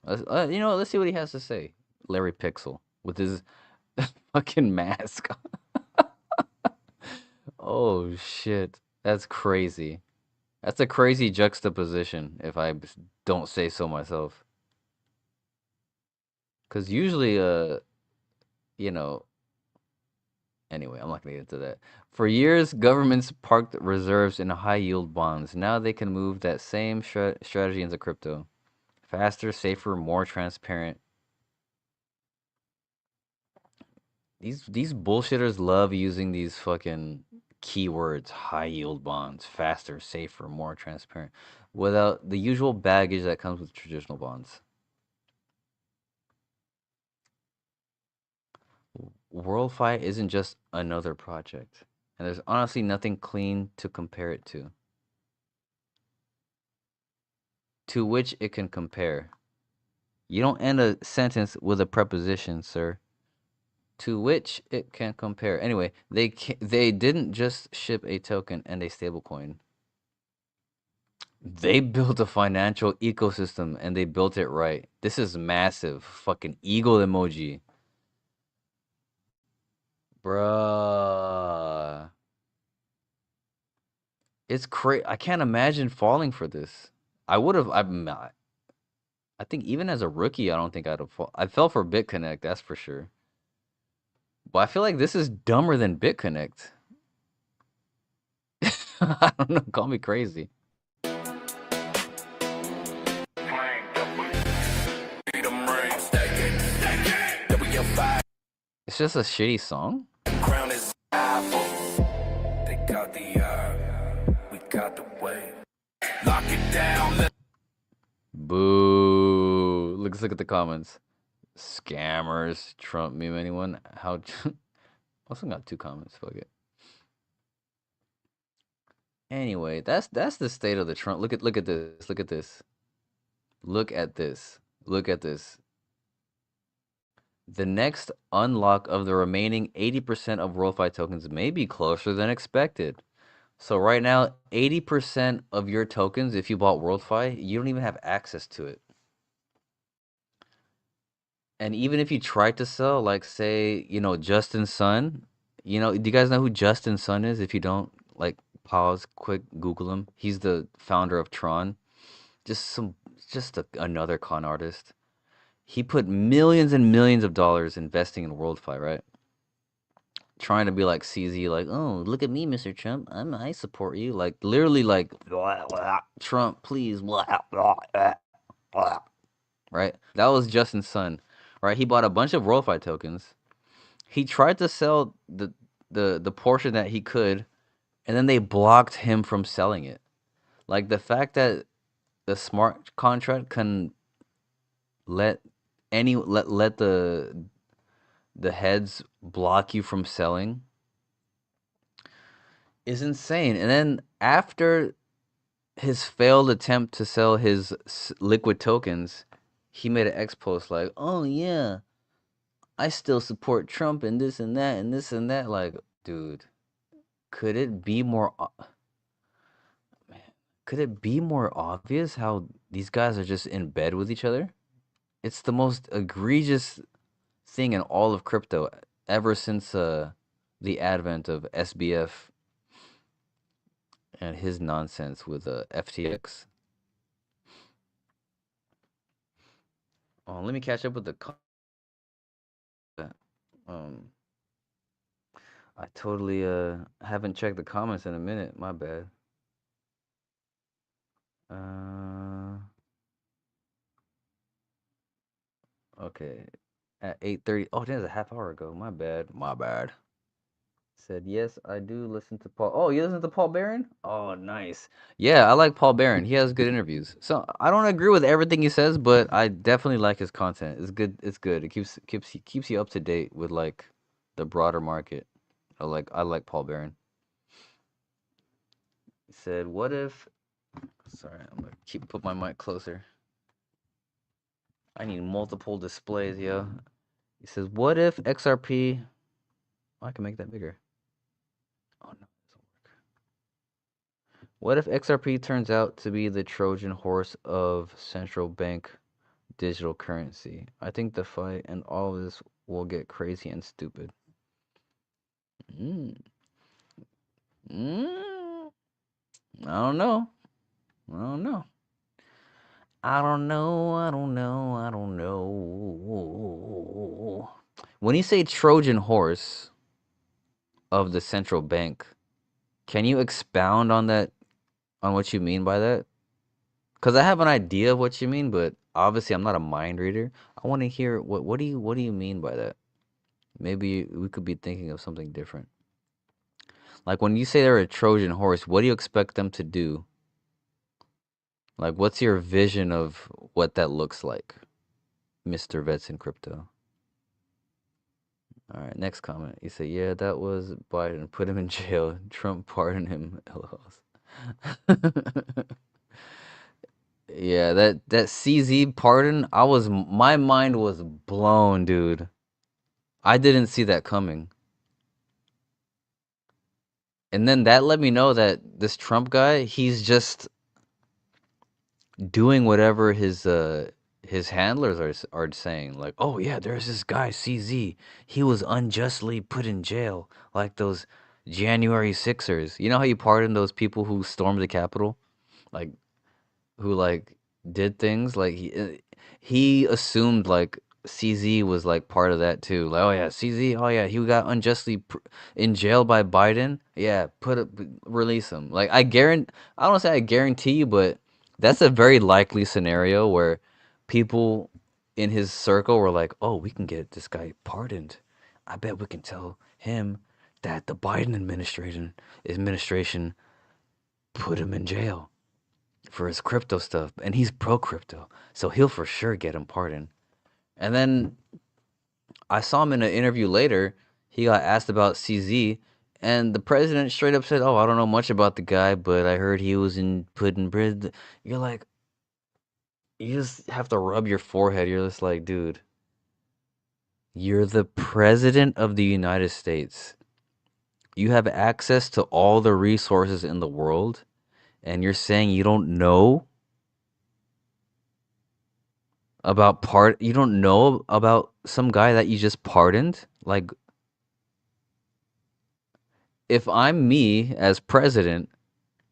You know what? Let's see what he has to say. Larry Pixel with his fucking mask. Oh shit. That's crazy. That's a crazy juxtaposition if I don't say so myself. Cuz usually you know, anyway, I'm not going to get into that. For years, governments parked reserves in high yield bonds. Now they can move that same strategy into crypto. Faster, safer, more transparent. These bullshitters love using these fucking keywords: high yield bonds, faster, safer, more transparent, without the usual baggage that comes with traditional bonds. WorldFi isn't just another project, and there's honestly nothing clean to compare it to which it can compare. You don't end a sentence with a preposition, sir. To which it can compare. Anyway, they didn't just ship a token and a stablecoin. They built a financial ecosystem and they built it right. This is massive. Fucking eagle emoji. Bruh. It's crazy. I can't imagine falling for this. I would have. I think even as a rookie, I don't think I'd have fall. I fell for BitConnect, that's for sure. But I feel like this is dumber than BitConnect. I don't know. Call me crazy. It's just a shitty song. Boo. Look at the comments. Scammers. Trump meme anyone? How also got 2 comments, fuck it. Anyway, that's the state of the Trump. Look at this. Look at this. Look at this. Look at this. The next unlock of the remaining 80% of WorldFi tokens may be closer than expected. So right now, 80% of your tokens, if you bought WorldFi, you don't even have access to it. And even if you tried to sell, like say, Justin Sun, do you guys know who Justin Sun is? If you don't, like pause, quick, Google him. He's the founder of Tron. Another con artist. He put millions and millions of dollars investing in WorldFi, right? trying to be like CZ, like, oh, look at me, Mr. Trump. I support you. Like literally like Trump, please. Right? That was Justin's son. Right? He bought a bunch of WLFI tokens. He tried to sell the portion that he could, and then they blocked him from selling it. Like the fact that the smart contract can let let the heads block you from selling is insane. And then after his failed attempt to sell his liquid tokens, he made an X post like, "Oh yeah, I still support Trump and this and that and this and that." Like, dude, could it be more man, could it be more obvious how these guys are just in bed with each other? It's the most egregious thing in all of crypto ever since the advent of SBF and his nonsense with FTX. Oh, let me catch up with the um I totally haven't checked the comments in a minute. My bad. Uh okay. At 8:30. Oh, that's a half hour ago. My bad. My bad. Said, yes, I do listen to Paul. Oh, you listen to Paul Barron? Oh, nice. Yeah, I like Paul Barron. He has good interviews. So I don't agree with everything he says, but I definitely like his content. It's good. It's good. It keeps you up to date with like the broader market. I like Paul Barron. He said, what if sorry, I'm gonna put my mic closer. I need multiple displays, yo. He says, what if XRP I can make that bigger. Oh no. What if XRP turns out to be the Trojan horse of central bank digital currency? I think the fight and all of this will get crazy and stupid. Mm. Mm. I don't know. I don't know. I don't know. I don't know. I don't know. When you say Trojan horse of the central bank, can you expound on that, on what you mean by that? Because I have an idea of what you mean, but obviously I'm not a mind reader. I want to hear what do you mean by that? Maybe we could be thinking of something different. Like when you say they're a Trojan horse, what do you expect them to do? Like what's your vision of what that looks like, Mr. Vets in Crypto? All right, next comment. You say, yeah, that was Biden. Put him in jail. Trump pardoned him. LOLs. Yeah, that CZ pardon, my mind was blown, dude. I didn't see that coming. And then that let me know that this Trump guy, he's just doing whatever his handlers are saying. Like, oh yeah, there's this guy CZ. He was unjustly put in jail, like those January Sixers. You know how you pardon those people who stormed the Capitol, like who like did things like he assumed like CZ was like part of that too. Like, oh yeah, CZ, oh yeah, he got unjustly in jail by Biden. Yeah, release him. Like I don't say I guarantee you, but that's a very likely scenario where people in his circle were like, "Oh, we can get this guy pardoned. I bet we can tell him that the Biden administration put him in jail for his crypto stuff, and he's pro crypto, so he'll for sure get him pardoned." And then I saw him in an interview later. He got asked about CZ, and the president straight up said, "Oh, I don't know much about the guy, but I heard he was in put in prison." You're like, you just have to rub your forehead. You're just like, dude, you're the president of the United States. You have access to all the resources in the world, and you're saying you don't know you don't know about some guy that you just pardoned? Like, if I'm me as president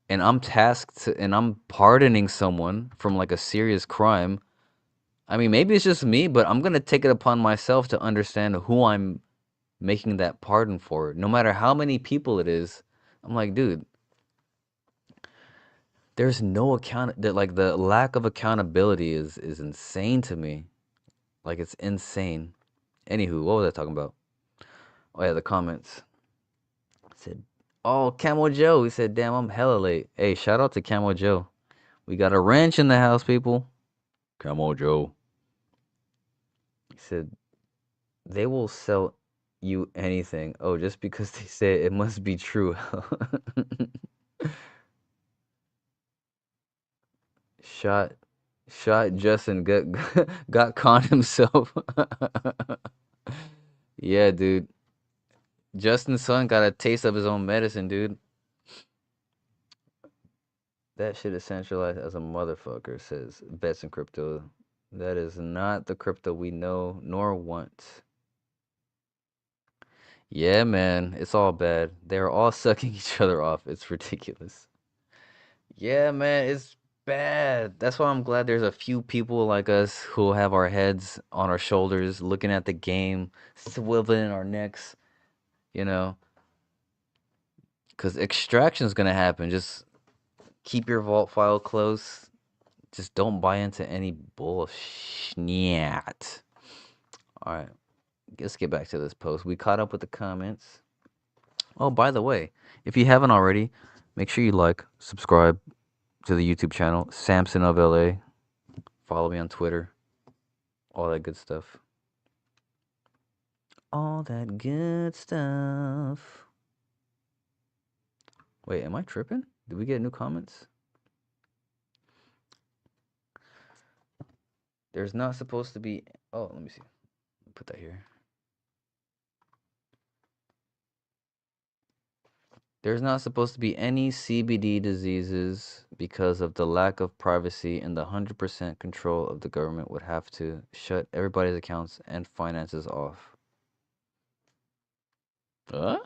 and I'm tasked and I'm pardoning someone from like a serious crime, I mean, maybe it's just me, but I'm gonna take it upon myself to understand who I'm making that pardon for it, no matter how many people it is. I'm like, dude, there's no account that like the lack of accountability is insane to me. Like it's insane. Anywho, what was I talking about? Oh yeah, the comments. Said, oh, Camo Joe. He said, damn, I'm hella late. Hey, shout out to Camo Joe. We got a wrench in the house, people. Camo Joe. He said, they will sell you anything. Oh, just because they say it must be true. shot, shot Justin got conned himself. Yeah, dude. Justin's son got a taste of his own medicine, dude. That shit is centralized as a motherfucker, says Bets in Crypto. That is not the crypto we know nor want. Yeah, man, it's all bad. They're all sucking each other off. It's ridiculous. Yeah, man, it's bad. That's why I'm glad there's a few people like us who have our heads on our shoulders, looking at the game, swiveling our necks, you know, because extraction is gonna happen. Just keep your vault file close. Just don't buy into any bullshit. All right, let's get back to this post. We caught up with the comments. Oh, by the way, if you haven't already, make sure you like, subscribe to the YouTube channel, Samson of LA. Follow me on Twitter, all that good stuff. All that good stuff. Wait, am I tripping? Did we get new comments? There's not supposed to be. Oh, let me see. Put that here. There's not supposed to be any CBD diseases because of the lack of privacy and the 100% control of the government would have to shut everybody's accounts and finances off. Huh?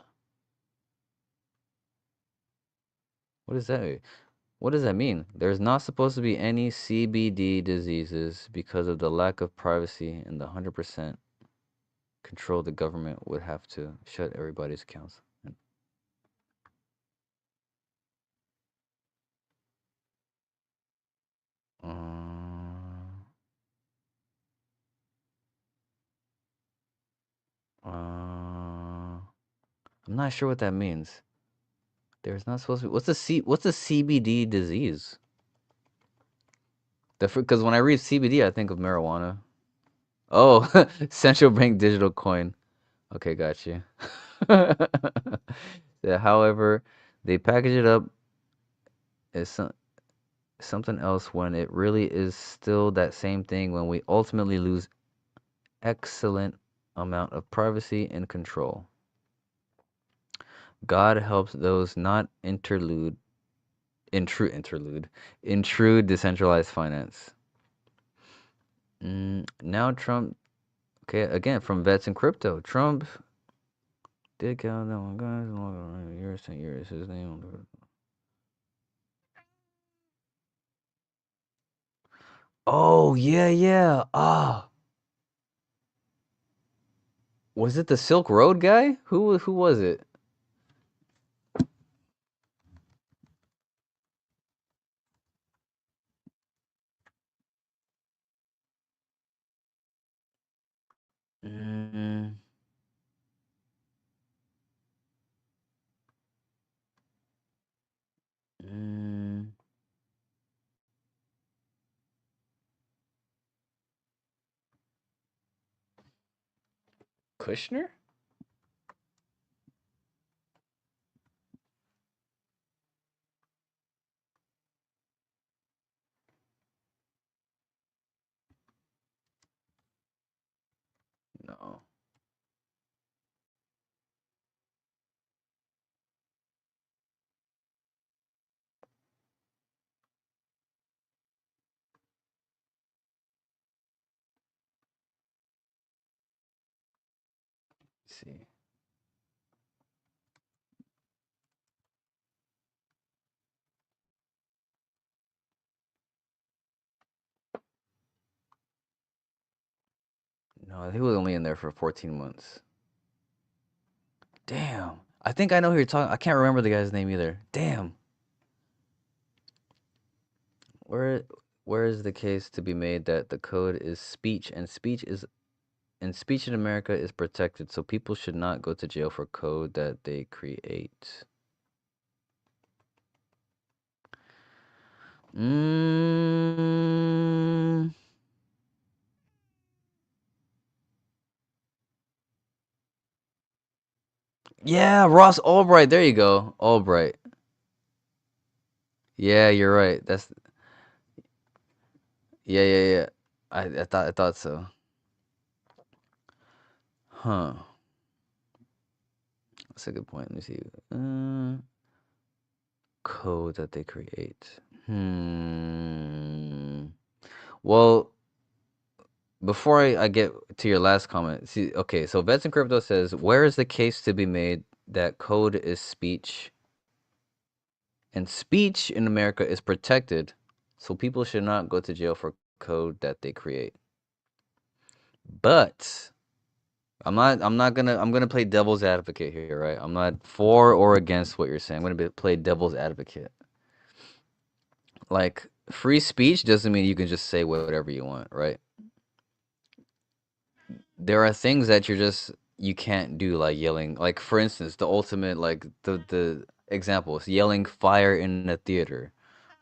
What does that mean? What does that mean? There's not supposed to be any CBD diseases because of the lack of privacy and the 100% control the government would have to shut everybody's accounts. Uh, I'm not sure what that means. There's not supposed to be. What's the CBD disease? Because when I read CBD, I think of marijuana. Oh, central bank digital coin. Okay, got you. Yeah, however, they package it up as something else when it really is still that same thing when we ultimately lose excellent amount of privacy and control. God helps those not intrude decentralized finance. Now Trump, okay, again from Vets and Crypto. Trump did count that one, guys. Years, his name. Oh yeah, yeah. Ah, was it the Silk Road guy? Who was it? Mm, mm, Kushner? No. Let's see. No, he was only in there for 14 months. Damn. I think I know who you're talking. I can't remember the guy's name either. Damn. Where where is the case to be made that the code is speech and speech in America is protected, so people should not go to jail for code that they create. Mm, yeah, Ross Albright. There you go. Albright. Yeah, you're right. That's yeah. I thought so. Huh. That's a good point. Let me see. Code that they create. Hmm. Well, before I get to your last comment, see, okay, so Vets in Crypto says, where is the case to be made that code is speech and speech in America is protected, so people should not go to jail for code that they create. But I'm gonna play devil's advocate here, right? I'm not for or against what you're saying. I'm gonna play devil's advocate. Like free speech doesn't mean you can just say whatever you want, right? There are things that you can't do, like yelling. Like for instance, the ultimate, like the example is yelling fire in a theater,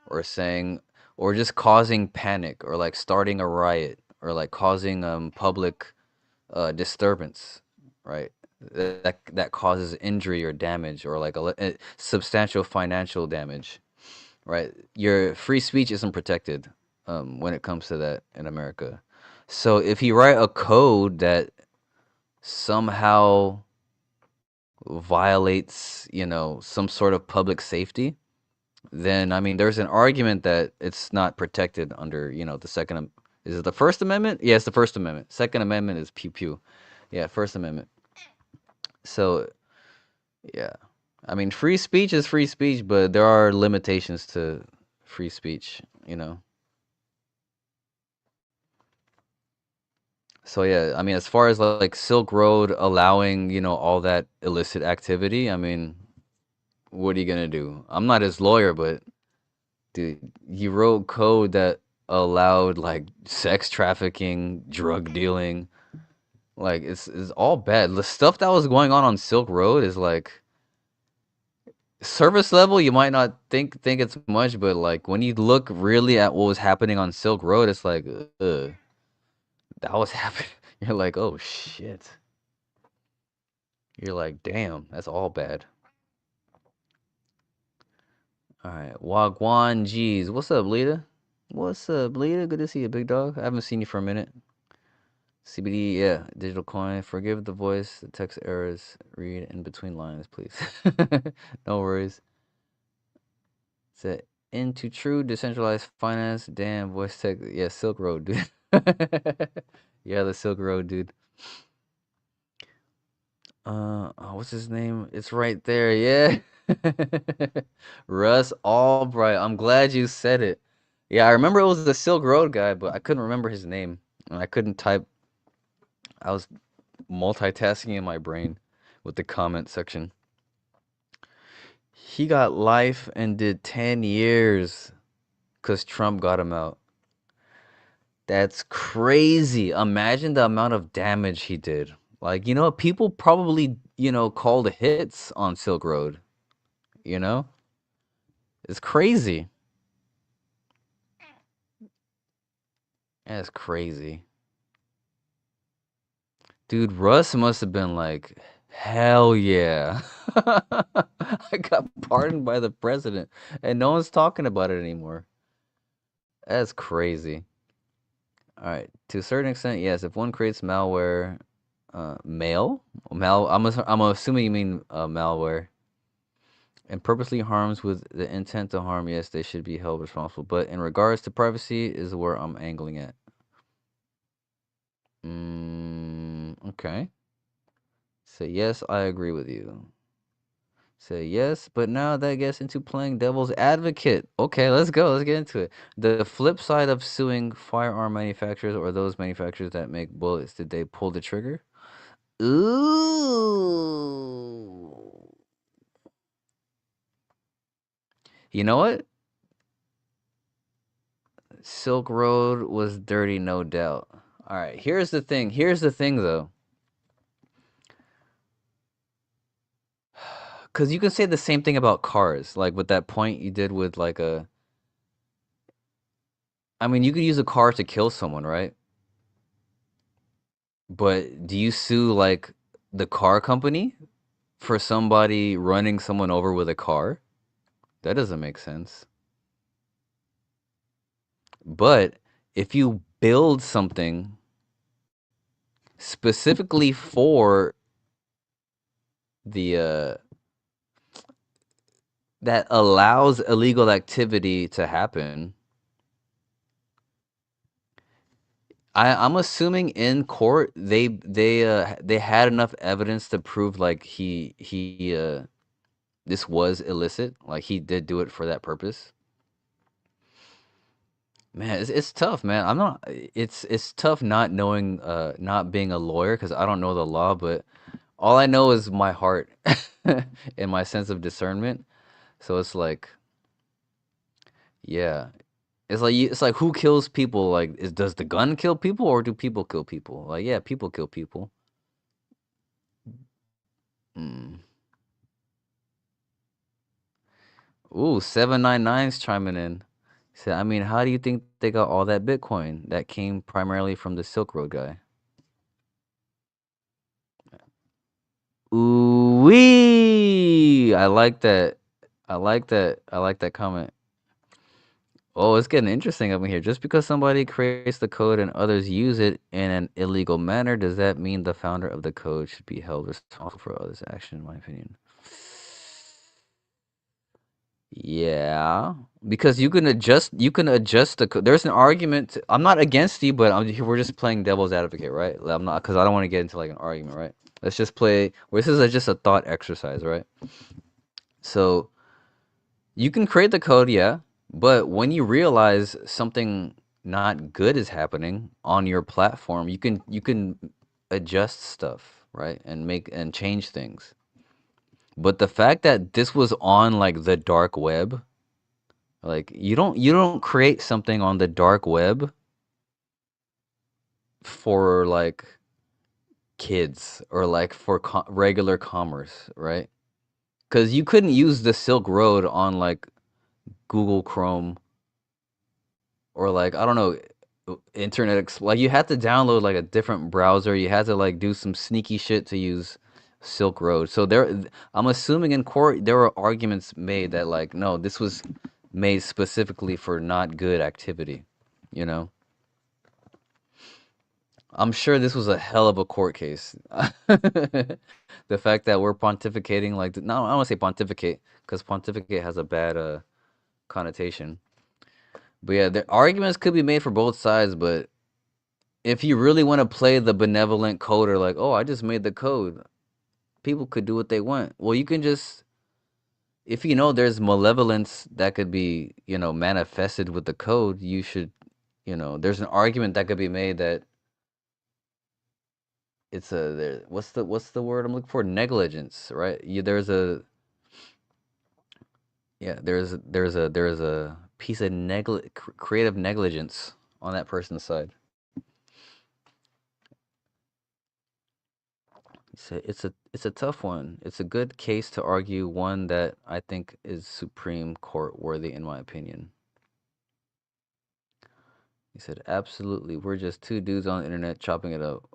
or saying, or just causing panic, or like starting a riot, or like causing public disturbance, right? That causes injury or damage, or like a substantial financial damage, right? Your free speech isn't protected when it comes to that in America. So if you write a code that somehow violates, some sort of public safety, then I mean, there's an argument that it's not protected under, the second. Is it the First Amendment? Yeah, it's the First Amendment. Second Amendment is pew pew. Yeah, First Amendment. So yeah, I mean, free speech is free speech, but there are limitations to free speech. So yeah, I mean, as far as like Silk Road allowing, all that illicit activity, I mean, what are you gonna do? I'm not his lawyer, but dude, he wrote code that allowed like sex trafficking, drug dealing. Like it's all bad. The stuff that was going on Silk Road is like service level. You might not think it's much, but like when you look really at what was happening on Silk Road, it's like, that was happening. You're like, oh shit. You're like, damn, that's all bad. All right, Wagwan G's. What's up, Lita? What's up, Lita? Good to see you, big dog. I haven't seen you for a minute. CBD, yeah, digital coin. Forgive the voice, the text errors. Read in between lines, please. No worries. It's into true decentralized finance. Damn, voice tech. Yeah, Silk Road, dude. Yeah, the Silk Road, dude. Oh, what's his name? It's right there. Yeah. Russ Albright. I'm glad you said it. Yeah, I remember it was the Silk Road guy, but I couldn't remember his name. And I couldn't type. I was multitasking in my brain with the comment section. He got life and did 10 years because Trump got him out. That's crazy. Imagine the amount of damage he did. Like, people probably, called hits on Silk Road, you know? It's crazy. That's crazy. Dude, Russ must have been like, hell yeah. I got pardoned by the president, and no one's talking about it anymore. That's crazy. All right, to a certain extent, yes. If one creates malware, I'm assuming you mean malware, and purposely harms with the intent to harm, yes, they should be held responsible. But in regards to privacy, is where I'm angling at. Okay. So yes, I agree with you. Say yes, but now that gets into playing devil's advocate. Okay, let's go. Let's get into it. The flip side of suing firearm manufacturers, or those manufacturers that make bullets, did they pull the trigger? Ooh. You know what? Silk Road was dirty, no doubt. All right, here's the thing. Here's the thing, though. Because you can say the same thing about cars. Like with that point you did with like a. I mean, you could use a car to kill someone, right? But do you sue like the car company for somebody running someone over with a car? That doesn't make sense. But if you build something specifically for the that allows illegal activity to happen, I'm assuming in court they had enough evidence to prove like he this was illicit, like he did do it for that purpose. Man, it's tough, man. I'm not. It's tough not knowing, not being a lawyer because I don't know the law, but all I know is my heart and my sense of discernment. So it's like, yeah, it's like who kills people? Like, does the gun kill people or do people kill people? Like, yeah, people kill people. Mm. Ooh, 799's chiming in. He said, I mean, how do you think they got all that Bitcoin that came primarily from the Silk Road guy? Ooh wee! I like that. I like that. I like that comment. Oh, it's getting interesting up in here. Just because somebody creates the code and others use it in an illegal manner, does that mean the founder of the code should be held responsible for others' action, in my opinion? Yeah, because you can adjust the code. There's an argument. I'm not against you, but we're just playing devil's advocate, right? I'm not because I don't want to get into like an argument, right? Let's just play. This is just a thought exercise, right? So you can create the code, yeah, but when you realize something not good is happening on your platform, you can adjust stuff, right? And make and change things. But the fact that this was on like the dark web, like you don't create something on the dark web for like kids or like for regular commerce, right? Cuz you couldn't use the Silk Road on like Google Chrome or like I don't know like you had to download like a different browser. You had to like do some sneaky shit to use Silk Road. So I'm assuming in court there were arguments made that like no, this was made specifically for not good activity, you know? I'm sure this was a hell of a court case. The fact that we're pontificating like no, I don't want to say pontificate because pontificate has a bad connotation. But yeah, the arguments could be made for both sides, but if you really want to play the benevolent coder, like, oh, I just made the code, people could do what they want. Well, you can just, if you know there's malevolence that could be, manifested with the code, you should, there's an argument that could be made that it's what's the word I'm looking for? Negligence, right? There's a piece of creative negligence on that person's side. It's a tough one. It's a good case to argue, one that I think is Supreme Court worthy, in my opinion. He said, "Absolutely, we're just two dudes on the internet chopping it up.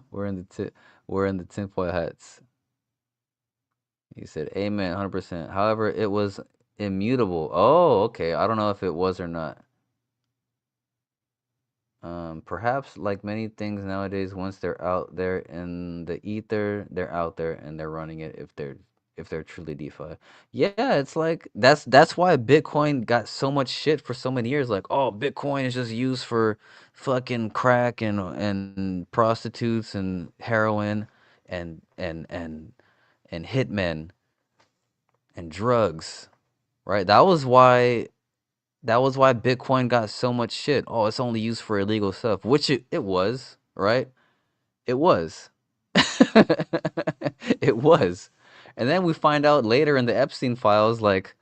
we're in the ti- we're in the tinfoil hats." He said, "Amen, 100%. However, it was immutable." Oh, okay. I don't know if it was or not. Perhaps like many things nowadays, once they're out there in the ether, they're out there and they're running it if they're truly DeFi. Yeah, it's like that's why Bitcoin got so much shit for so many years. Like, oh, Bitcoin is just used for fucking crack and prostitutes and heroin and hitmen and drugs, right? That was why Bitcoin got so much shit. Oh, it's only used for illegal stuff, which it was, right? It was. It was. And then we find out later in the Epstein files, like,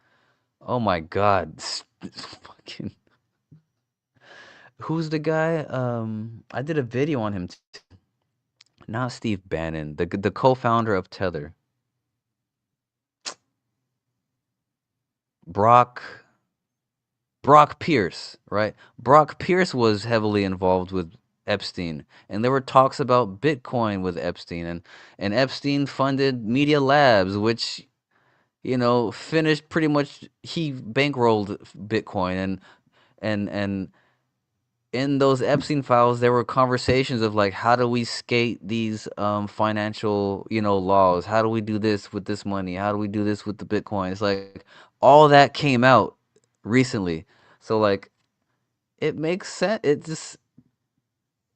oh my God, fucking, who's the guy? I did a video on him, not Steve Bannon, the co-founder of Tether, Brock. Brock Pierce, right? Brock Pierce was heavily involved with Epstein, and there were talks about Bitcoin with Epstein, and Epstein funded Media Labs, which finished pretty much. He bankrolled Bitcoin, and in those Epstein files, there were conversations of like, how do we skate these financial laws? How do we do this with this money? How do we do this with the Bitcoin? It's like all that came out recently, so like it makes sense.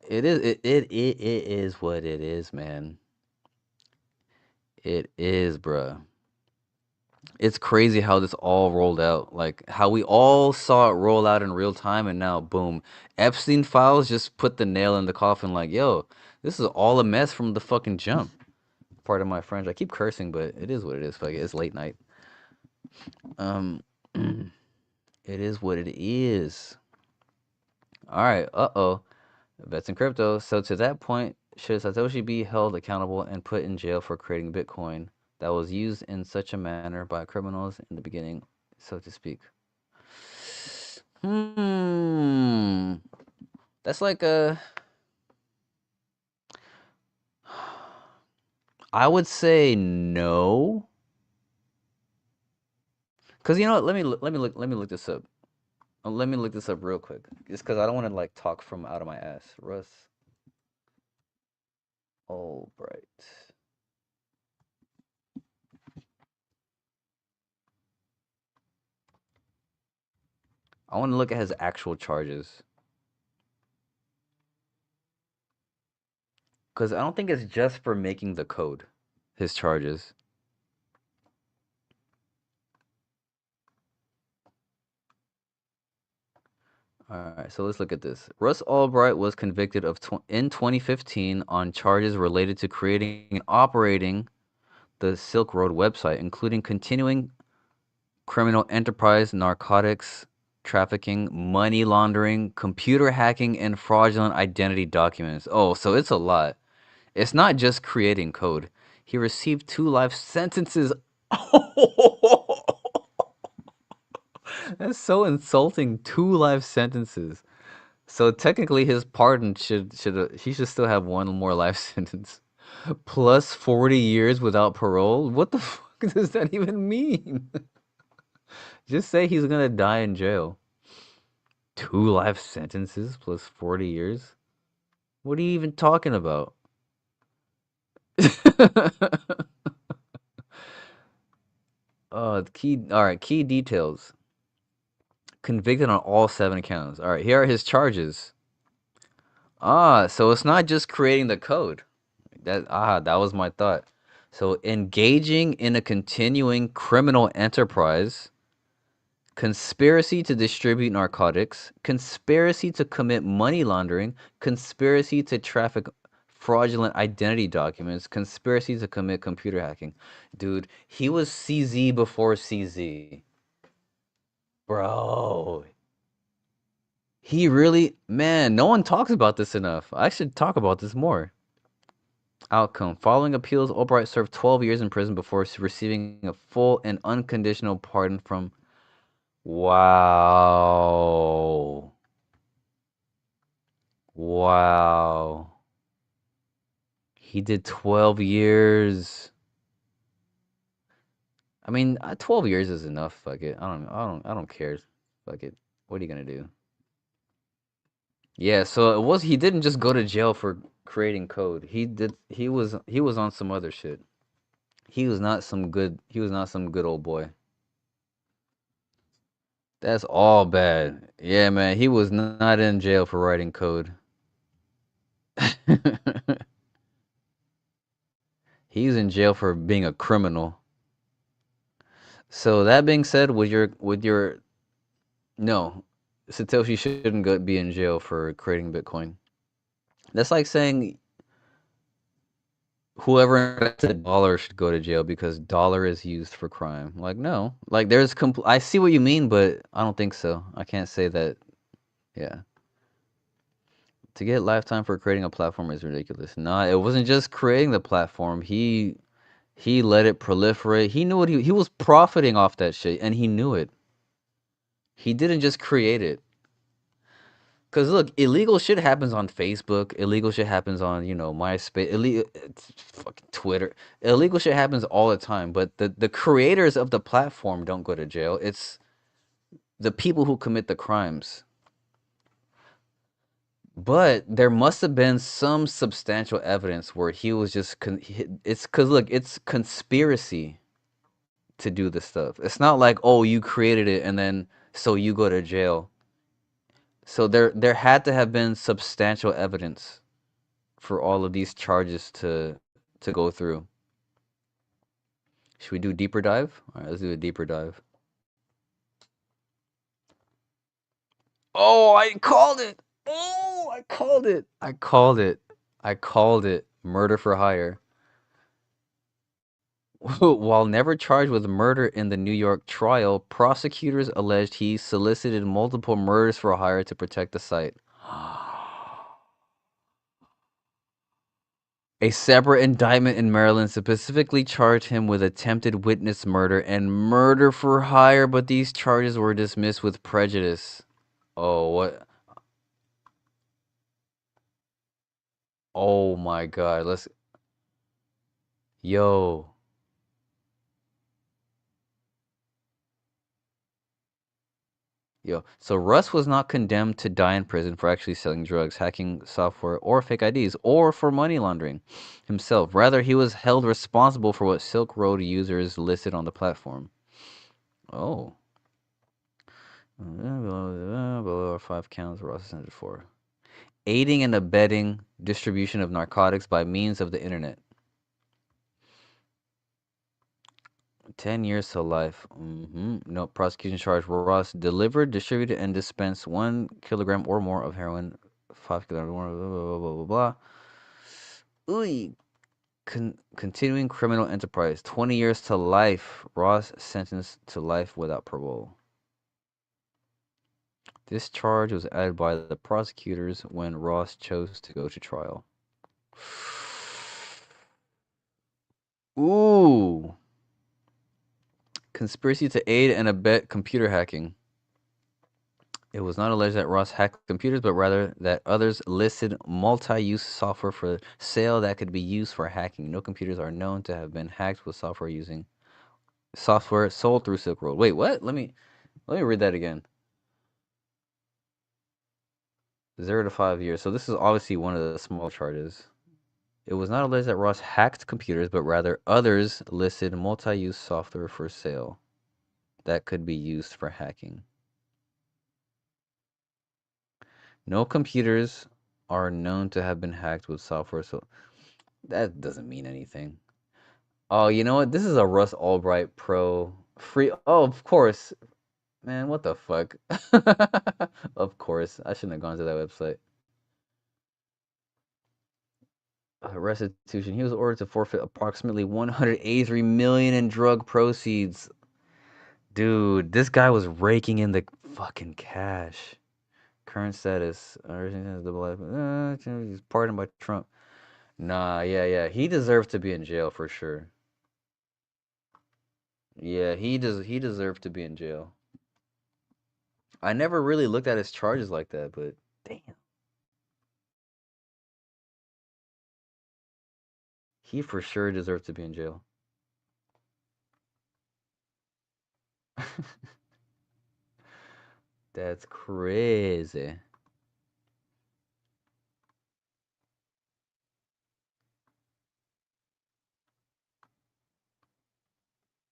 It is what it is, man. It is, bruh. It's crazy how this all rolled out. Like how we all saw it roll out in real time, and now boom. Epstein files just put the nail in the coffin. Like, yo, this is all a mess from the fucking jump. Part of my French. I keep cursing, but it is what it is. Fuck it. It's late night. Um, it is what it is. All right. Uh-oh. Bets in crypto. So to that point, should Satoshi be held accountable and put in jail for creating Bitcoin that was used in such a manner by criminals in the beginning, so to speak? Hmm. That's like a. I would say no. Cause you know what? Let me look this up. Let me look this up real quick. Just cause I don't want to like talk from out of my ass. Russ Albright. I want to look at his actual charges. Cause I don't think it's just for making the code. His charges. All right, so let's look at this. Russ Albright was convicted in 2015 on charges related to creating and operating the Silk Road website, including continuing criminal enterprise, narcotics trafficking, money laundering, computer hacking, and fraudulent identity documents. Oh, so it's a lot. It's not just creating code. He received 2 life sentences. That's so insulting. 2 life sentences. So technically, his pardon he should still have one more life sentence, plus 40 years without parole. What the fuck does that even mean? Just say he's gonna die in jail. 2 life sentences plus 40 years. What are you even talking about? Key. All right, key details. Convicted on all 7 counts. All right, here are his charges. So it's not just creating the code. That was my thought. So engaging in a continuing criminal enterprise, conspiracy to distribute narcotics, conspiracy to commit money laundering, conspiracy to traffic fraudulent identity documents, conspiracy to commit computer hacking. Dude, he was CZ before CZ. Bro, he really, man, no one talks about this enough. I should talk about this more. Outcome. Following appeals, Albright served 12 years in prison before receiving a full and unconditional pardon from. Wow. Wow. He did 12 years. I mean, 12 years is enough. Fuck it. I don't care. Fuck it. What are you gonna do? Yeah, so he didn't just go to jail for creating code. He was on some other shit. He was not some good old boy. That's all bad. Yeah, man, he was not in jail for writing code. He's in jail for being a criminal. So that being said, with your no, Satoshi shouldn't be in jail for creating Bitcoin. That's like saying Whoever invented dollar should go to jail because dollar is used for crime. Like, no. Like, I see what you mean, but I don't think so. I can't say that. Yeah. To get lifetime for creating a platform is ridiculous. Nah, it wasn't just creating the platform. He let it proliferate. He knew what he was profiting off that shit, and he knew it. He didn't just create it. Cause look, illegal shit happens on Facebook. Illegal shit happens on MySpace. Illegal, it's fucking Twitter. Illegal shit happens all the time. But the creators of the platform don't go to jail. It's the people who commit the crimes. But there must have been some substantial evidence where he was just. It's because look, it's conspiracy to do this stuff. It's not like, oh, you created it and then so you go to jail. So there had to have been substantial evidence for all of these charges to go through. Should we do deeper dive? All right, let's do a deeper dive. Oh, I called it. Oh, I called it. I called it. I called it. Murder for hire. While never charged with murder in the New York trial, prosecutors alleged he solicited multiple murders for hire to protect the site. A separate indictment in Maryland specifically charged him with attempted witness murder and murder for hire, but these charges were dismissed with prejudice. Oh, what? Oh my God. Yo. Yo. So Russ was not condemned to die in prison for actually selling drugs, hacking software, or fake IDs, or for money laundering himself. Rather, he was held responsible for what Silk Road users listed on the platform. Oh. Below 5 counts, Ross is sentenced for aiding and abetting distribution of narcotics by means of the internet. 10 years to life. No prosecution charge. Ross delivered, distributed, and dispensed 1 kilogram or more of heroin, 5 kilograms or more, blah, blah, blah, blah, blah, blah. Ooh. Continuing criminal enterprise. 20 years to life. Ross sentenced to life without parole. This charge was added by the prosecutors when Ross chose to go to trial. Ooh. Conspiracy to aid and abet computer hacking. It was not alleged that Ross hacked computers, but rather that others listed multi-use software for sale that could be used for hacking. No computers are known to have been hacked with software using software sold through Silk Road. Wait, what? Let me read that again. 0 to 5 years. So this is obviously one of the small charges. It was not alleged that Ross hacked computers, but rather others listed multi-use software for sale that could be used for hacking. No computers are known to have been hacked with software, so that doesn't mean anything. Oh, you know what? This is a Russ Albright Pro free. Oh, of course. Man, what the fuck? Of course. I shouldn't have gone to that website. Restitution. He was ordered to forfeit approximately 183 million in drug proceeds. Dude, this guy was raking in the fucking cash. Current status. He's pardoned by Trump. Nah, yeah. He deserved to be in jail for sure. Yeah, he deserved to be in jail. I never really looked at his charges like that, but damn. He for sure deserved to be in jail. That's crazy.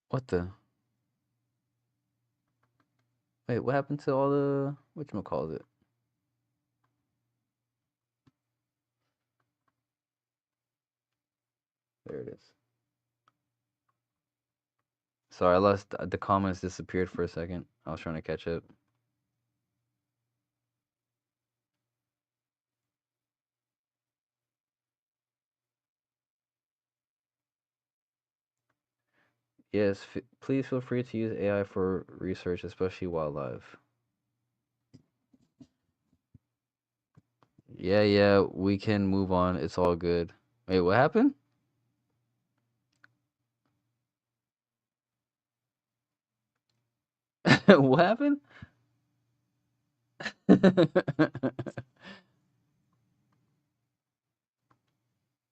What the? Wait, what happened to all the whatchamacallit? There it is. Sorry, I lost the comments disappeared for a second. I was trying to catch up. Yes, please feel free to use AI for research, especially while live. Yeah, we can move on. It's all good. Wait, what happened? What happened?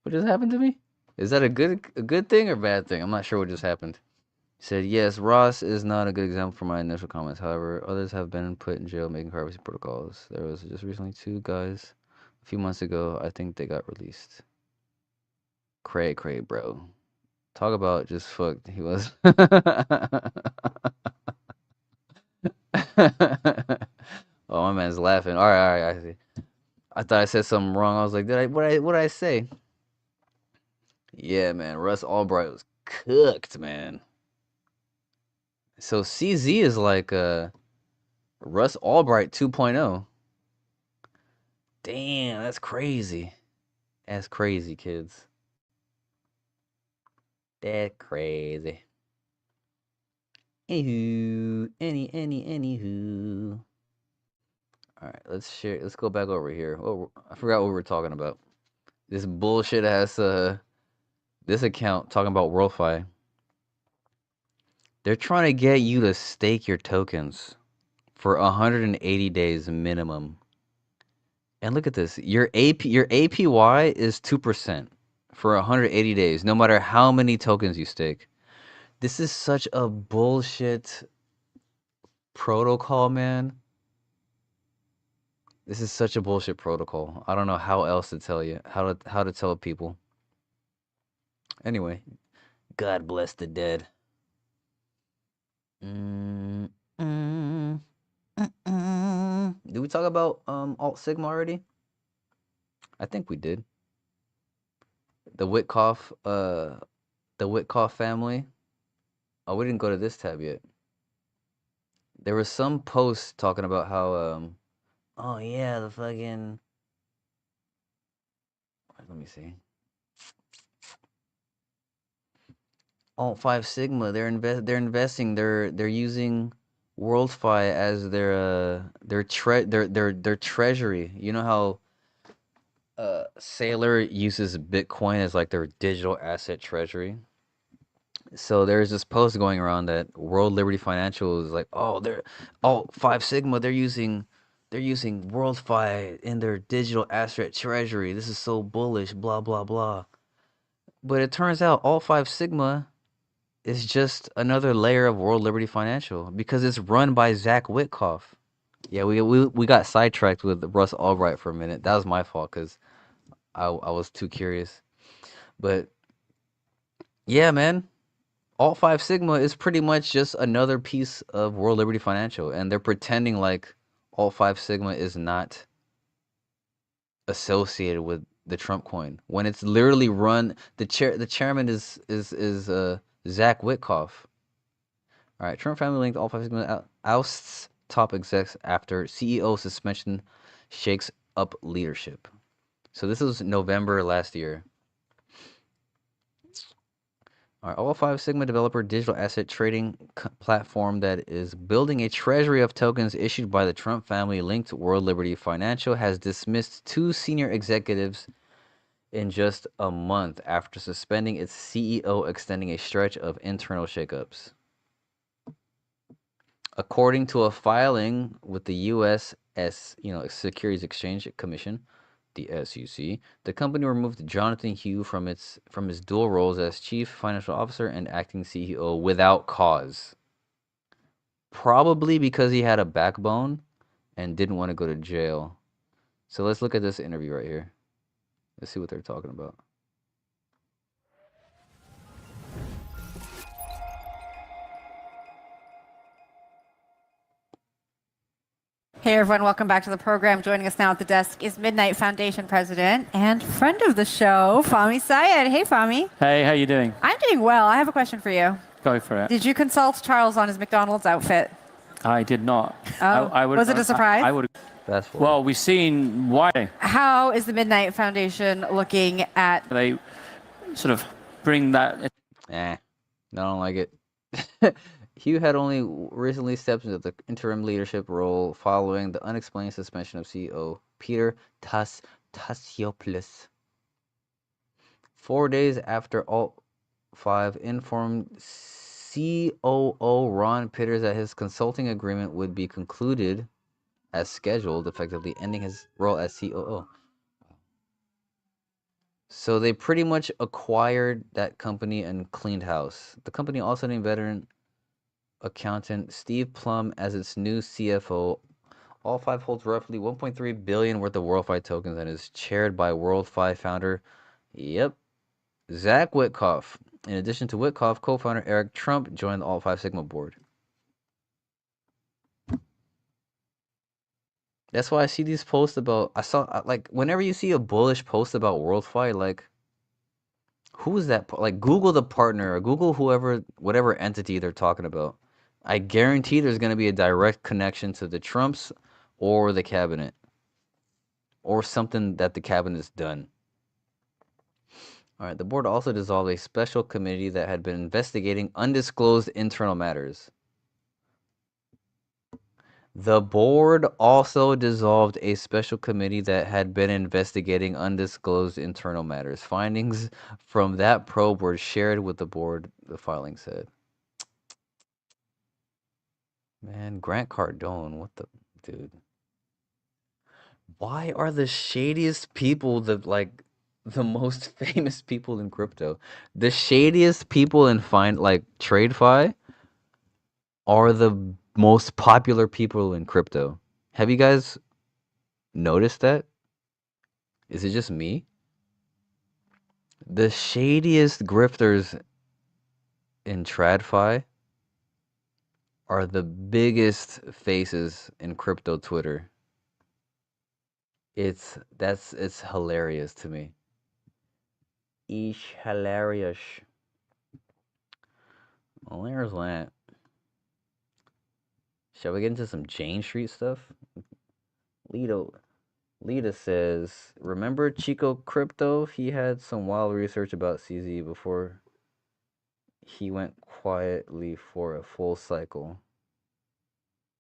What just happened to me? Is that a good thing or bad thing? I'm not sure what just happened. He said, yes, Ross is not a good example for my initial comments. However, others have been put in jail making privacy protocols. There was just recently 2 guys a few months ago. I think they got released. Cray, bro. Talk about just fucked. He was. Oh, my man's laughing. All right. I see. I thought I said something wrong. I was like, what did I say? Yeah, man. Russ Albright was cooked, man. So CZ is like Russ Albright 2.0. Damn, that's crazy. That's crazy, kids. That's crazy. Anywho. All right, let's go back over here. Oh, I forgot what we were talking about. This bullshit ass this account talking about WorldFi. They're trying to get you to stake your tokens for 180 days minimum. And look at this. Your APY is 2% for 180 days, no matter how many tokens you stake. This is such a bullshit protocol, man. This is such a bullshit protocol. I don't know how else to tell you, how to tell people. Anyway, God bless the dead. Mm, mm, Did we talk about Alt Sigma already? I think we did. The Witkoff family. Oh, we didn't go to this tab yet. There was some post talking about how oh yeah, the fucking let me see. Alt 5 Sigma, they're investing, they're using WorldFi as their treasury. You know how Sailor uses Bitcoin as like their digital asset treasury. So there's this post going around that World Liberty Financial is like, oh, they're Alt 5 Sigma, they're using WorldFi in their digital asset treasury. This is so bullish, blah blah blah. But it turns out Alt 5 Sigma is just another layer of World Liberty Financial because it's run by Zach Witkoff. Yeah, we got sidetracked with Russ Albright for a minute. That was my fault because I was too curious. But yeah, man, Alt 5 Sigma is pretty much just another piece of World Liberty Financial, and they're pretending like Alt 5 Sigma is not associated with the Trump coin when it's literally run. The chairman is Zach Witkoff. All right, Trump family linked Alt 5 Sigma ousts top execs after CEO suspension shakes up leadership. So this was November last year. All right, Alt 5 Sigma developer digital asset trading platform that is building a treasury of tokens issued by the Trump family linked World Liberty Financial has dismissed 2 senior executives in just a month after suspending its CEO, extending a stretch of internal shakeups. According to a filing with the U.S. Securities Exchange Commission, the SEC, the company removed Jonathan Hu from his dual roles as chief financial officer and acting CEO without cause. Probably because he had a backbone and didn't want to go to jail. So let's look at this interview right here. Let's see what they're talking about. Hey everyone, welcome back to the program. Joining us now at the desk is Midnight Foundation president and friend of the show, Fahmy Syed. Hey Fahmy. Hey, how you doing? I'm doing well. I have a question for you. Go for it. Did you consult Charles on his McDonald's outfit? I did not. Oh, was it a surprise? I would. Fast forward. Well, we've seen why How is the Midnight Foundation looking at... they sort of bring that. I don't like it. Hugh had only recently stepped into the interim leadership role following the unexplained suspension of CEO Peter Tassiopoulos. 4 days after Alt 5 informed COO Ron Pitters that his consulting agreement would be concluded as scheduled, effectively ending his role as COO. So they pretty much acquired that company and cleaned house. The company also named veteran accountant Steve Plum as its new CFO. All Five holds roughly 1.3 billion worth of WorldFi tokens and is chaired by WorldFi founder, yep, Zach Witkoff. In addition to Witkoff, co-founder Eric Trump joined the Alt 5 Sigma board. That's why I see these posts about. I saw like whenever you see a bullish post about WorldFi, like who is that? Like Google the partner or Google whoever, whatever entity they're talking about. I guarantee there's going to be a direct connection to the Trumps or the cabinet or something that the cabinet's done. All right, the board also dissolved a special committee that had been investigating undisclosed internal matters. The board also dissolved a special committee that had been investigating undisclosed internal matters. Findings from that probe were shared with the board, the filing said. Man, Grant Cardone, what the dude? Why are the shadiest people the most famous people in crypto? The shadiest people in TradeFi are the most popular people in crypto. Have you guys noticed that? Is it just me? The shadiest grifters in TradFi are the biggest faces in crypto Twitter. It's hilarious to me. Hilarious. Well, there's that. Shall we get into some Jane Street stuff? Lita says, remember Chico Crypto? He had some wild research about CZ before he went quietly for a full cycle.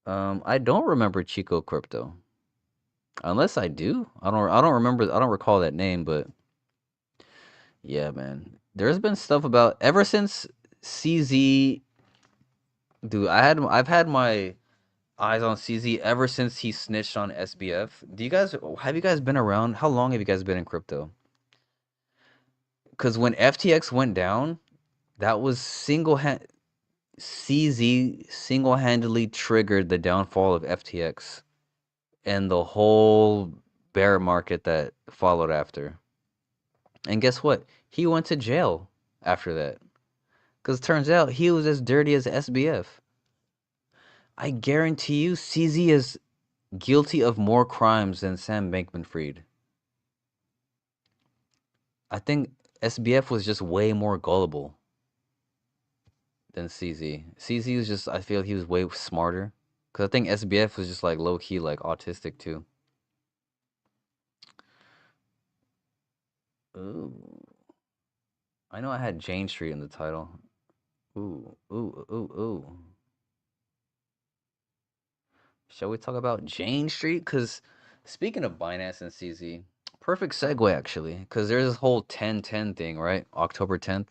I don't remember Chico Crypto. Unless I do. I don't remember. I don't recall that name, but yeah, man. There's been stuff about ever since CZ. Dude, I've had my eyes on CZ ever since he snitched on SBF. Have you guys been around? How long have you guys been in crypto? Because when FTX went down, that was CZ single-handedly triggered the downfall of FTX and the whole bear market that followed after. And guess what? He went to jail after that. Because it turns out he was as dirty as SBF. I guarantee you CZ is guilty of more crimes than Sam Bankman-Fried. I think SBF was just way more gullible than CZ. CZ was just, I feel he was way smarter. Because I think SBF was just like low-key like autistic too. Ooh. I know I had Jane Street in the title. Ooh, ooh, ooh, ooh. Shall we talk about Jane Street? Because speaking of Binance and CZ, perfect segue actually. Because there's this whole 10/10 thing, right? October 10th.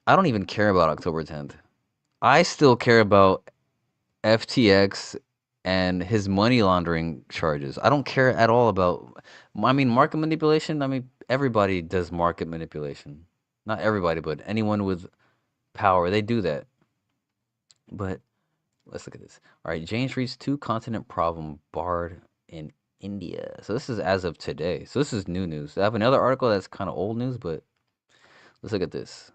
I don't even care about October 10th. I still care about FTX and his money laundering charges. I don't care at all about, I mean, market manipulation. I mean, everybody does market manipulation. Not everybody, but anyone with power, they do that. But let's look at this. All right, Jane Street's two-continent problem barred in India. So this is as of today. So this is new news. I have another article that's kind of old news, but let's look at this.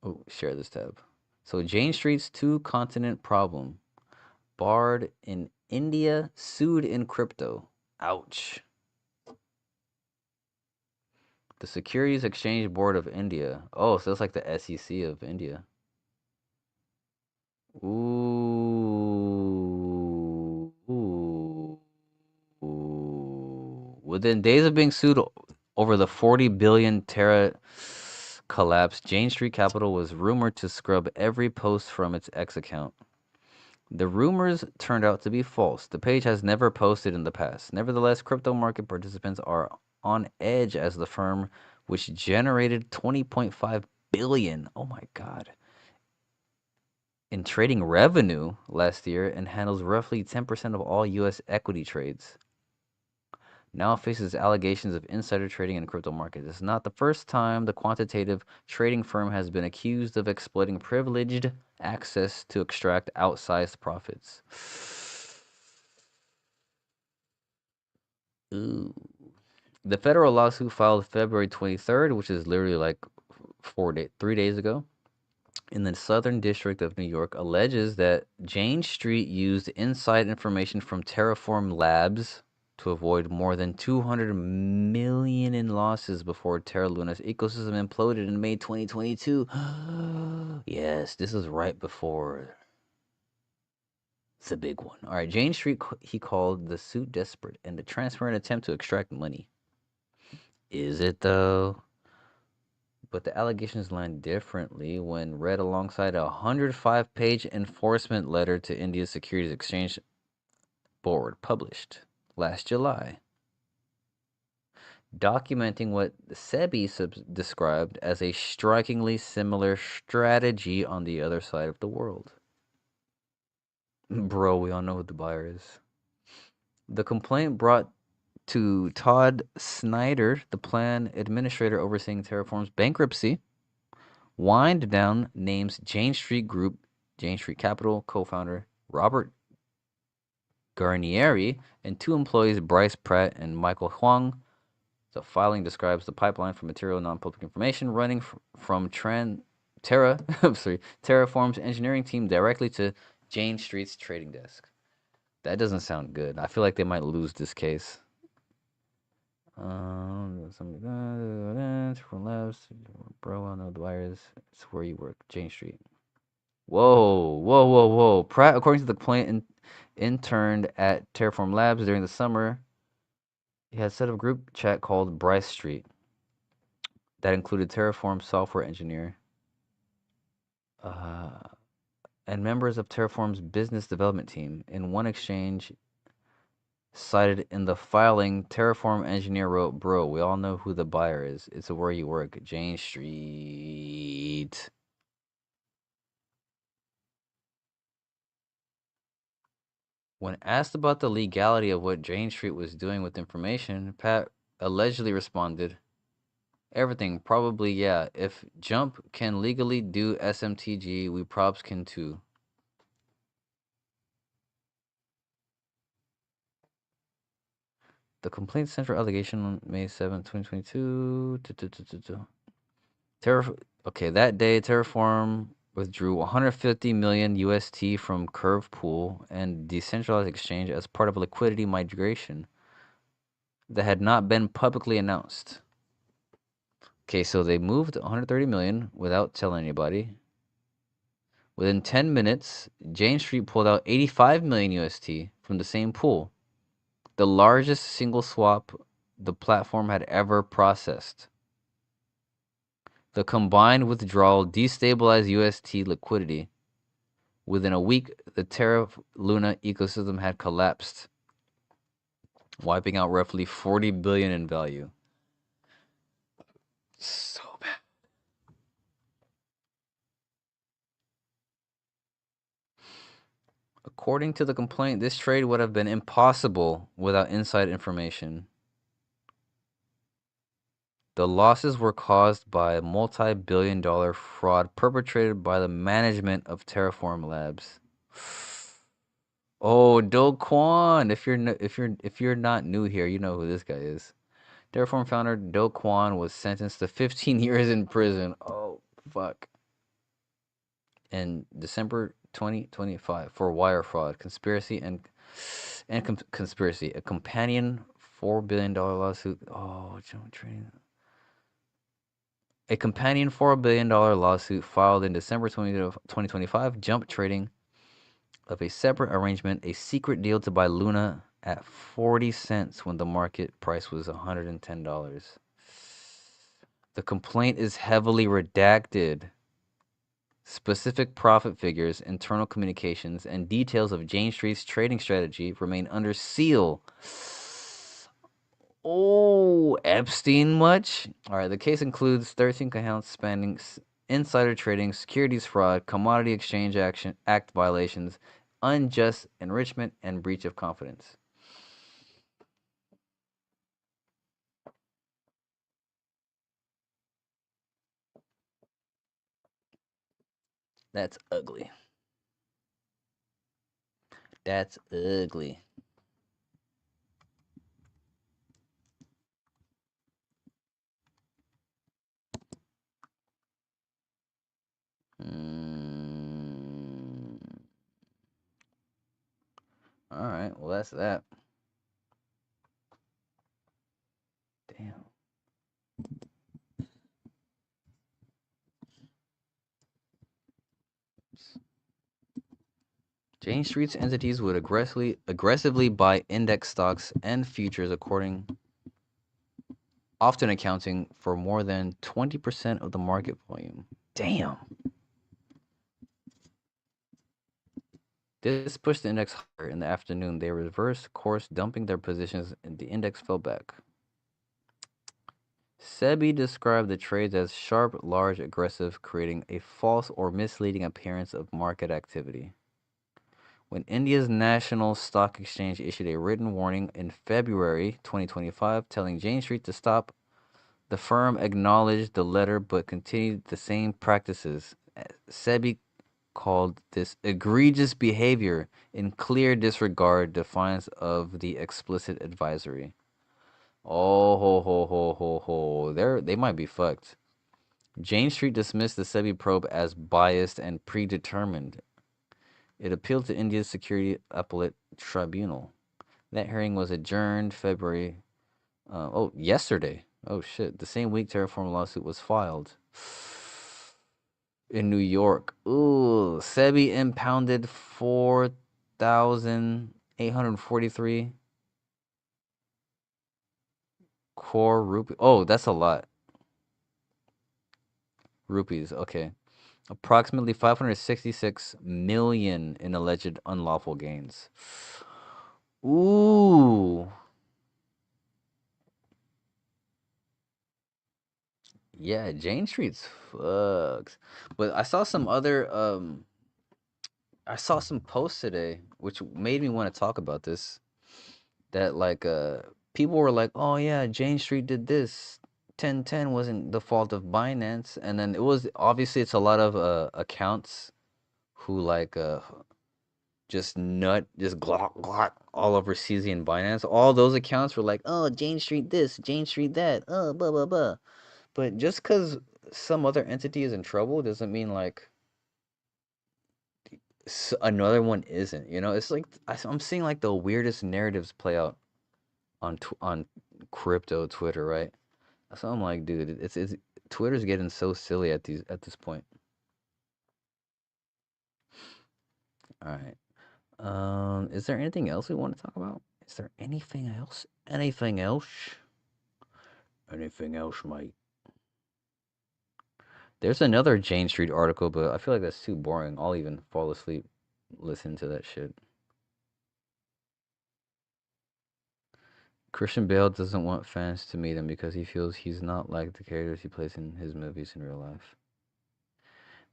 Oh, share this tab. So Jane Street's two-continent problem barred in India, sued in crypto. Ouch. The Securities Exchange Board of India. Oh, so that's like the SEC of India. Ooh. Ooh. Ooh. Within days of being sued over the 40 billion Terra collapsed, Jane Street Capital was rumored to scrub every post from its X account. The rumors turned out to be false. The page has never posted in the past. Nevertheless, crypto market participants are on edge as the firm, which generated 20.5 billion, oh my god, in trading revenue last year and handles roughly 10% of all US equity trades, now faces allegations of insider trading in crypto markets. It's not the first time the quantitative trading firm has been accused of exploiting privileged access to extract outsized profits. Ooh. The federal lawsuit filed February 23rd, which is literally like 3 days ago, in the Southern District of New York, alleges that Jane Street used inside information from Terraform Labs to avoid more than 200 million in losses before Terra Luna's ecosystem imploded in May 2022. Yes, this is right before the big one. All right, Jane Street, he called the suit desperate and a transparent attempt to extract money. Is it though? But the allegations land differently when read alongside a 105-page enforcement letter to India's Securities Exchange Board published last July, documenting what SEBI described as a strikingly similar strategy on the other side of the world. Bro, we all know who the buyer is. The complaint brought to Todd Snyder, the plan administrator overseeing Terraform's bankruptcy, wind down, names Jane Street Group, Jane Street Capital co-founder Robert Garnieri, and two employees, Bryce Pratt and Michael Huang. The filing describes the pipeline for material non-public information running from Terraform's engineering team directly to Jane Street's trading desk. That doesn't sound good. I feel like they might lose this case. From labs, bro, I know the wires. It's where you work, Jane Street. Whoa. Pratt, according to the complaint, interned at Terraform Labs during the summer. He had set up a group chat called Bryce Street that included Terraform software engineer and members of Terraform's business development team. In one exchange cited in the filing, Terraform engineer wrote, "Bro, we all know who the buyer is. It's where you work, Jane Street." When asked about the legality of what Jane Street was doing with information, Pat allegedly responded, "Everything, probably, yeah. If Jump can legally do SMTG, we probs can too." The complaint central allegation on May 7th, 2022. Okay, that day, Terraform withdrew 150 million UST from Curve Pool and decentralized exchange as part of a liquidity migration that had not been publicly announced. Okay, so they moved 130 million without telling anybody. Within 10 minutes, Jane Street pulled out 85 million UST from the same pool, the largest single swap the platform had ever processed. The combined withdrawal destabilized UST liquidity. Within a week, the Terra Luna ecosystem had collapsed, wiping out roughly 40 billion in value. So bad. According to the complaint, this trade would have been impossible without inside information. The losses were caused by a multi-billion-dollar fraud perpetrated by the management of Terraform Labs. Oh, Dogecoin! If you're not new here, you know who this guy is. Terraform founder Dogecoin was sentenced to 15 years in prison. Oh, fuck. In December 2025 for wire fraud, conspiracy, conspiracy. A companion $4 billion lawsuit. Oh, jump trading. A companion $4 billion lawsuit filed in December 2025, jump trading of a separate arrangement, a secret deal to buy Luna at 40 cents when the market price was $110. The complaint is heavily redacted. Specific profit figures, internal communications, and details of Jane Street's trading strategy remain under seal. Oh, Epstein much? All right, the case includes 13 accounts spanning insider trading, securities fraud, commodity exchange act violations, unjust enrichment, and breach of confidence. That's ugly. That's ugly. All right, well, that's that. Damn. Jane Street's entities would aggressively buy index stocks and futures, often accounting for more than 20% of the market volume. Damn. This pushed the index higher. In the afternoon, they reversed course, dumping their positions, and the index fell back. SEBI described the trades as sharp, large, aggressive, creating a false or misleading appearance of market activity. When India's National Stock Exchange issued a written warning in February 2025 telling Jane Street to stop, the firm acknowledged the letter but continued the same practices. SEBI called this egregious behavior in clear disregard defiance of the explicit advisory. Oh, ho. They might be fucked. Jane Street dismissed the SEBI probe as biased and predetermined. It appealed to India's Security Appellate Tribunal. That hearing was adjourned yesterday. Oh shit, the same week Terraform lawsuit was filed in New York. Ooh, SEBI impounded 4,843 core rupees. Oh, that's a lot. Rupees, okay. Approximately 566 million in alleged unlawful gains. Ooh. Yeah, Jane Street's fucks. But I saw some posts today which made me want to talk about this. That people were like, "Oh yeah, Jane Street did this. 1010 wasn't the fault of Binance." And then it was obviously it's a lot of accounts who just glock glock all over CZ and Binance. All those accounts were like, "Oh, Jane Street this, Jane Street that, blah blah blah." But just because some other entity is in trouble doesn't mean like another one isn't. You know, it's like I'm seeing like the weirdest narratives play out on crypto Twitter, right? So I'm like, dude, it's Twitter's getting so silly at this point. All right. Is there anything else we want to talk about? Is there anything else? Anything else? Anything else, mate? There's another Jane Street article, but I feel like that's too boring. I'll even fall asleep listening to that shit. Christian Bale doesn't want fans to meet him because he feels he's not like the characters he plays in his movies in real life.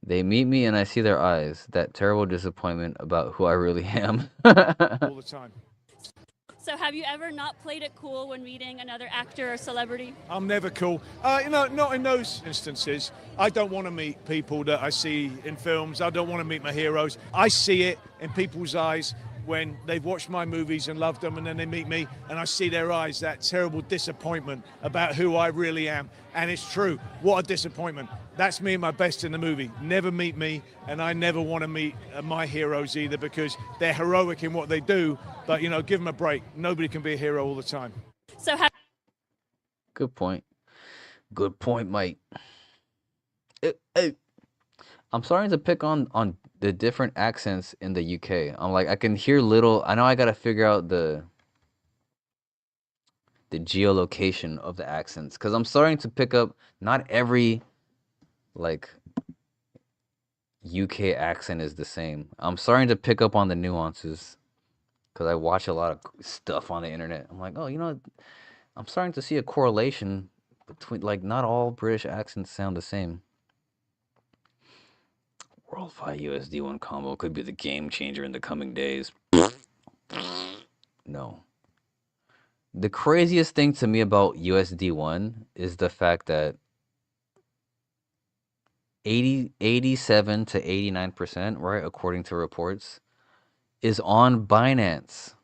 They meet me and I see their eyes, that terrible disappointment about who I really am. All the time. So have you ever not played it cool when meeting another actor or celebrity? I'm never cool. Not in those instances. I don't want to meet people that I see in films. I don't want to meet my heroes. I see it in people's eyes when they've watched my movies and loved them, and then they meet me and I see their eyes, that terrible disappointment about who I really am. And it's true. What a disappointment. That's me at my best in the movie. Never meet me, and I never want to meet my heroes either, because they're heroic in what they do, but, give them a break. Nobody can be a hero all the time. So Good point. Good point, mate. I'm starting to pick on the different accents in the UK. I'm like, I can hear little. I know I gotta figure out the the geolocation of the accents, because I'm starting to pick up not every like UK accent is the same. I'm starting to pick up on the nuances because I watch a lot of stuff on the internet. I'm like, oh, I'm starting to see a correlation between, like, not all British accents sound the same. WLFI USD1 combo could be the game changer in the coming days. No. The craziest thing to me about USD1 is the fact that 87 to 89%, right, according to reports, is on Binance.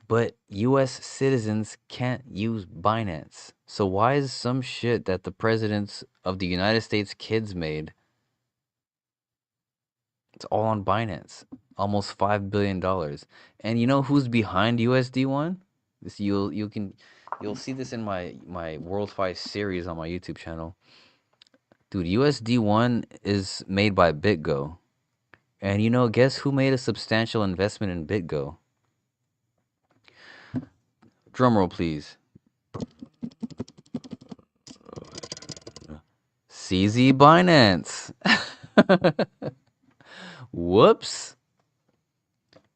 But US citizens can't use Binance. So why is some shit that the presidents of the United States kids made, it's all on Binance? Almost $5 billion. And you know who's behind USD1? This you'll see this in my WorldFi series on my YouTube channel. Dude, USD1 is made by BitGo. And guess who made a substantial investment in BitGo? Drumroll, please. CZ Binance. Whoops.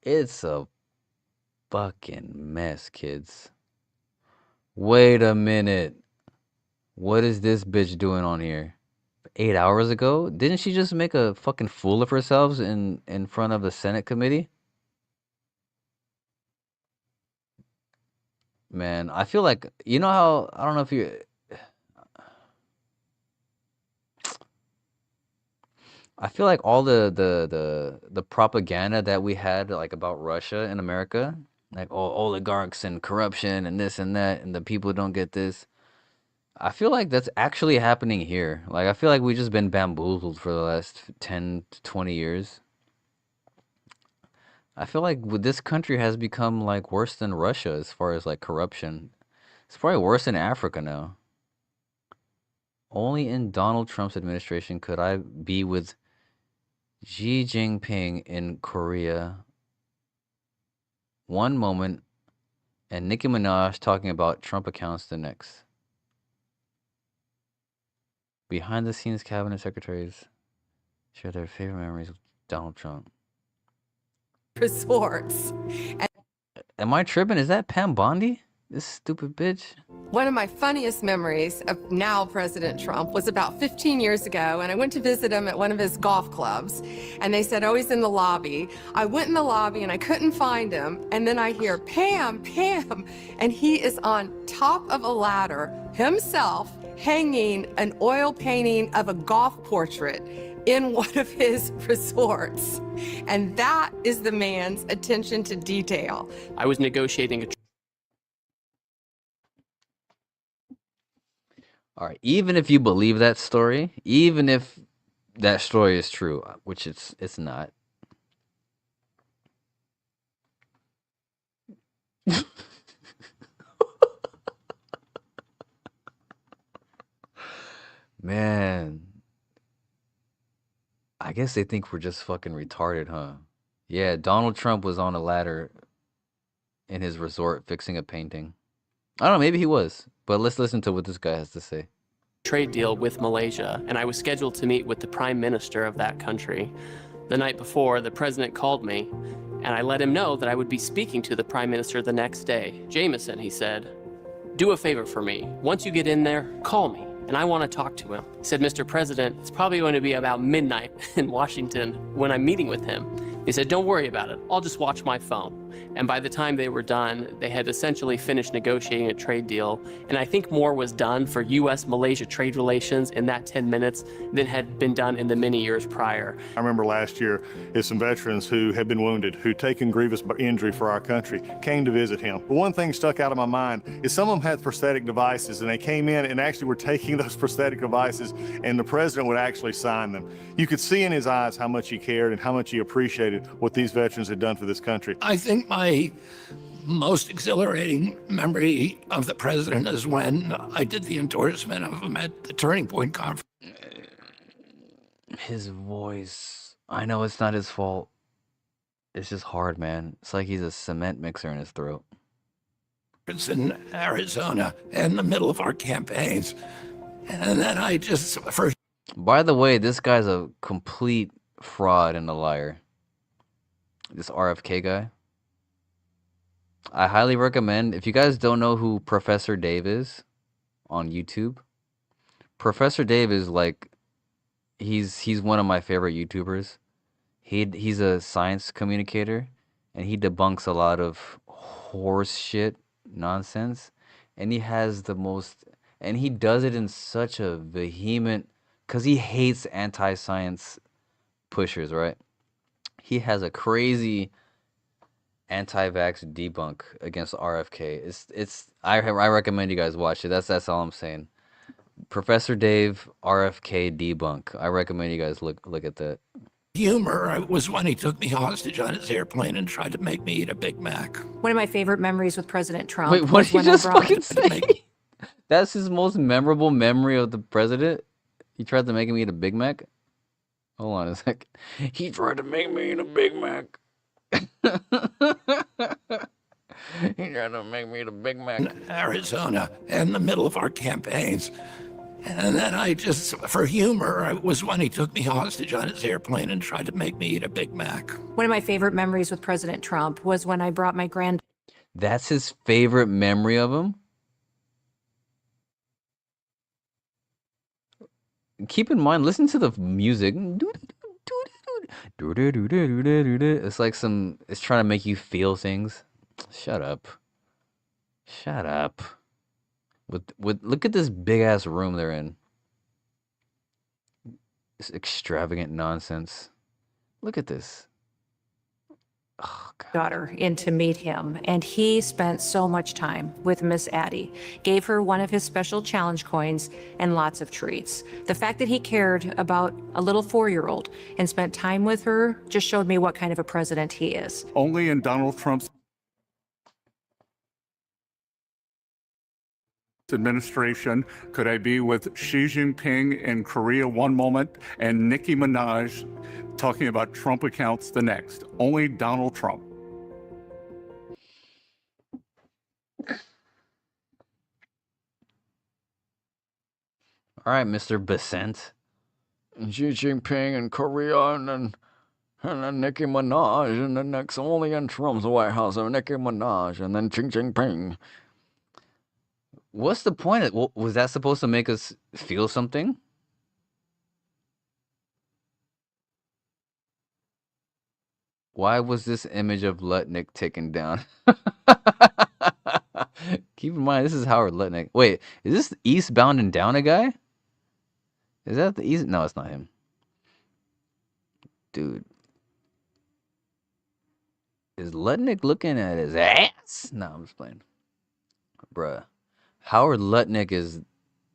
It's a fucking mess, kids. Wait a minute. What is this bitch doing on here? 8 hours ago? Didn't she just make a fucking fool of herself in front of the Senate committee? Man, I feel like, how, I don't know if I feel like all the propaganda that we had, like, about Russia in America, like, oh, oligarchs and corruption and this and that, and the people don't get this. I feel like that's actually happening here. Like, I feel like we've just been bamboozled for the last 10 to 20 years. I feel like this country has become, like, worse than Russia as far as, like, corruption. It's probably worse in Africa now. Only in Donald Trump's administration could I be with Xi Jinping in Korea one moment and Nicki Minaj talking about Trump accounts the next. Behind the scenes cabinet secretaries share their favorite memories of Donald Trump. Resorts. Am I tripping? Is that Pam Bondi? This stupid bitch. One of my funniest memories of now President Trump was about 15 years ago, and I went to visit him at one of his golf clubs, and they said, oh, he's in the lobby. I went in the lobby and I couldn't find him, and then I hear, Pam, Pam, and he is on top of a ladder himself, hanging an oil painting of a golf portrait in one of his resorts. And that is the man's attention to detail. I was negotiating a All right, even if you believe that story, even if that story is true, which it's not. Man, I guess they think we're just fucking retarded, huh? Yeah, Donald Trump was on a ladder in his resort fixing a painting. I don't know, maybe he was, but let's listen to what this guy has to say. trade deal with Malaysia, and I was scheduled to meet with the prime minister of that country. The night before, the president called me, and I let him know that I would be speaking to the prime minister the next day. Jameson, he said, do a favor for me. Once you get in there, call me, and I want to talk to him. He said, Mr. President, it's probably going to be about midnight in Washington when I'm meeting with him. He said, don't worry about it. I'll just watch my phone. And by the time they were done, they had essentially finished negotiating a trade deal. And I think more was done for U.S.-Malaysia trade relations in that 10 minutes than had been done in the many years prior. I remember last year, is some veterans who had been wounded, who'd taken grievous injury for our country, came to visit him. But one thing stuck out of my mind is some of them had prosthetic devices, and they came in and actually were taking those prosthetic devices, and the president would actually sign them. You could see in his eyes how much he cared and how much he appreciated what these veterans had done for this country. I think my most exhilarating memory of the president is when I did the endorsement of him at the Turning Point conference. His voice, I know it's not his fault. It's just hard, man. It's like he's a cement mixer in his throat. It's in Arizona in the middle of our campaigns. And then I just, for By the way, this guy's a complete fraud and a liar. This RFK guy. I highly recommend, if you guys don't know who Professor Dave is on YouTube, Professor Dave is like, he's one of my favorite YouTubers. He's a science communicator, and he debunks a lot of horse shit nonsense, and he has the most, and he does it in such a vehement, because he hates anti-science pushers, right? He has a crazy anti-vax debunk against RFK. I recommend you guys watch it. That's all I'm saying. Professor Dave RFK debunk. I recommend you guys look at that. humor was when he took me hostage on his airplane and tried to make me eat a Big Mac. One of my favorite memories with President Trump. Wait, what was did he when I just brought- fucking say? That's his most memorable memory of the president? He tried to make me eat a Big Mac? Hold on a second. He tried to make me eat a Big Mac. He tried to make me eat a Big Mac. In Arizona in the middle of our campaigns. And then I just, for humor, it was when he took me hostage on his airplane and tried to make me eat a Big Mac. One of my favorite memories with President Trump was when I brought my That's his favorite memory of him? Keep in mind, listen to the music. It's like it's trying to make you feel things. Shut up. Shut up. Look at this big ass room they're in. This extravagant nonsense. Look at this. Oh, God. daughter in to meet him, and he spent so much time with Miss Addie, gave her one of his special challenge coins and lots of treats. The fact that he cared about a little 4-year-old and spent time with her just showed me what kind of a president he is. Only in Donald Trump's administration could I be with Xi Jinping in Korea one moment and Nicki Minaj talking about Trump accounts the next. Only Donald Trump. All right, Mr. Besant. Xi Jinping in Korea and then Nicki Minaj and the next only in Trump's White House of Nicki Minaj and then Xi Jinping. What's the point? Was that supposed to make us feel something? Why was this image of Lutnick taken down? Keep in mind, this is Howard Lutnick. Wait, is this Eastbound and Down a guy? Is that the East? No, it's not him. Dude. Is Lutnick looking at his ass? No, I'm just playing. Bruh. Howard Lutnick is...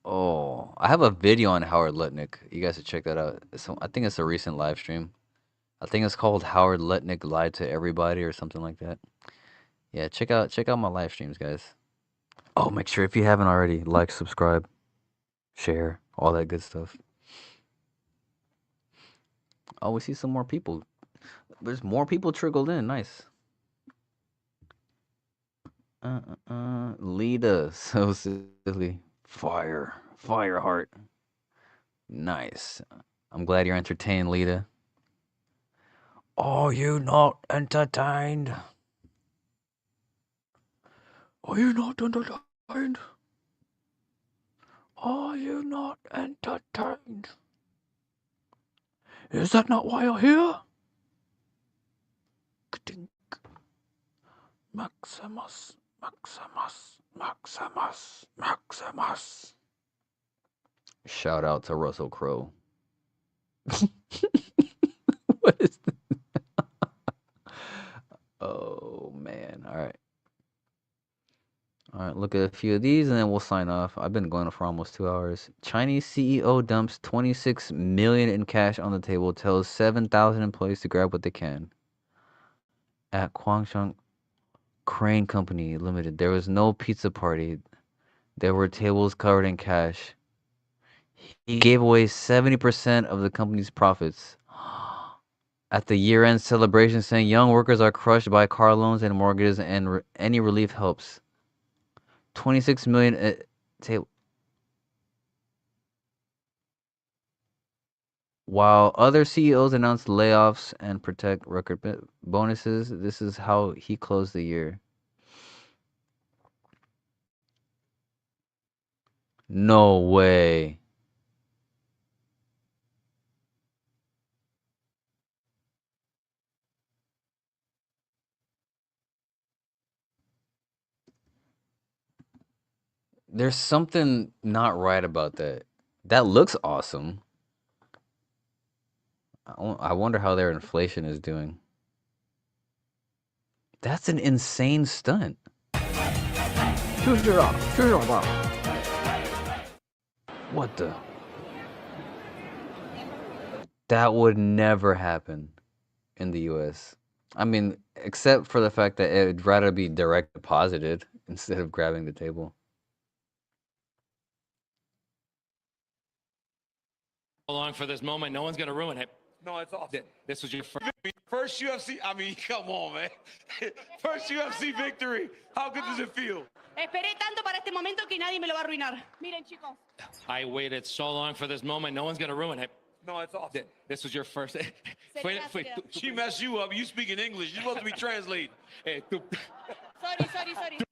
Oh, I have a video on Howard Lutnick. You guys should check that out. I think it's a recent live stream. I think it's called Howard Lutnick Lied to Everybody or something like that. Yeah, check out my live streams, guys. Oh, make sure if you haven't already, like, subscribe, share, all that good stuff. Oh, we see some more people. There's more people trickled in. Nice. Lita, so silly. Fire heart. Nice. I'm glad you're entertained, Lita. Are you not entertained? Are you not entertained? Are you not entertained? Is that not why you're here? Maximus. Shout out to Russell Crowe. What is this? Oh, man. All right. All right, look at a few of these and then we'll sign off. I've been going for almost 2 hours. Chinese CEO dumps 26 million in cash on the table, tells 7,000 employees to grab what they can. At Kwangshan Crane Company Limited, there was no pizza party. There were tables covered in cash. He gave away 70% of the company's profits at the year-end celebration, saying young workers are crushed by car loans and mortgages and any relief helps. 26 million table. While other CEOs announced layoffs and protect record bonuses, this is how he closed the year. No way. There's something not right about that. That looks awesome. I wonder how their inflation is doing. That's an insane stunt. What the? That would never happen in the US. I mean, except for the fact that it'd rather be direct deposited instead of grabbing the table. Long for this moment. No one's going to ruin it. No, it's awesome. This was your First UFC, I mean, come on, man. First UFC victory. How good does it feel? Esperé tanto para este momento que nadie me lo va a arruinar. Miren, chicos. I waited so long for this moment. No one's going to ruin it. No, it's awesome. This was your first. She messed you up. You speak in English. You're supposed to be translating. Sorry.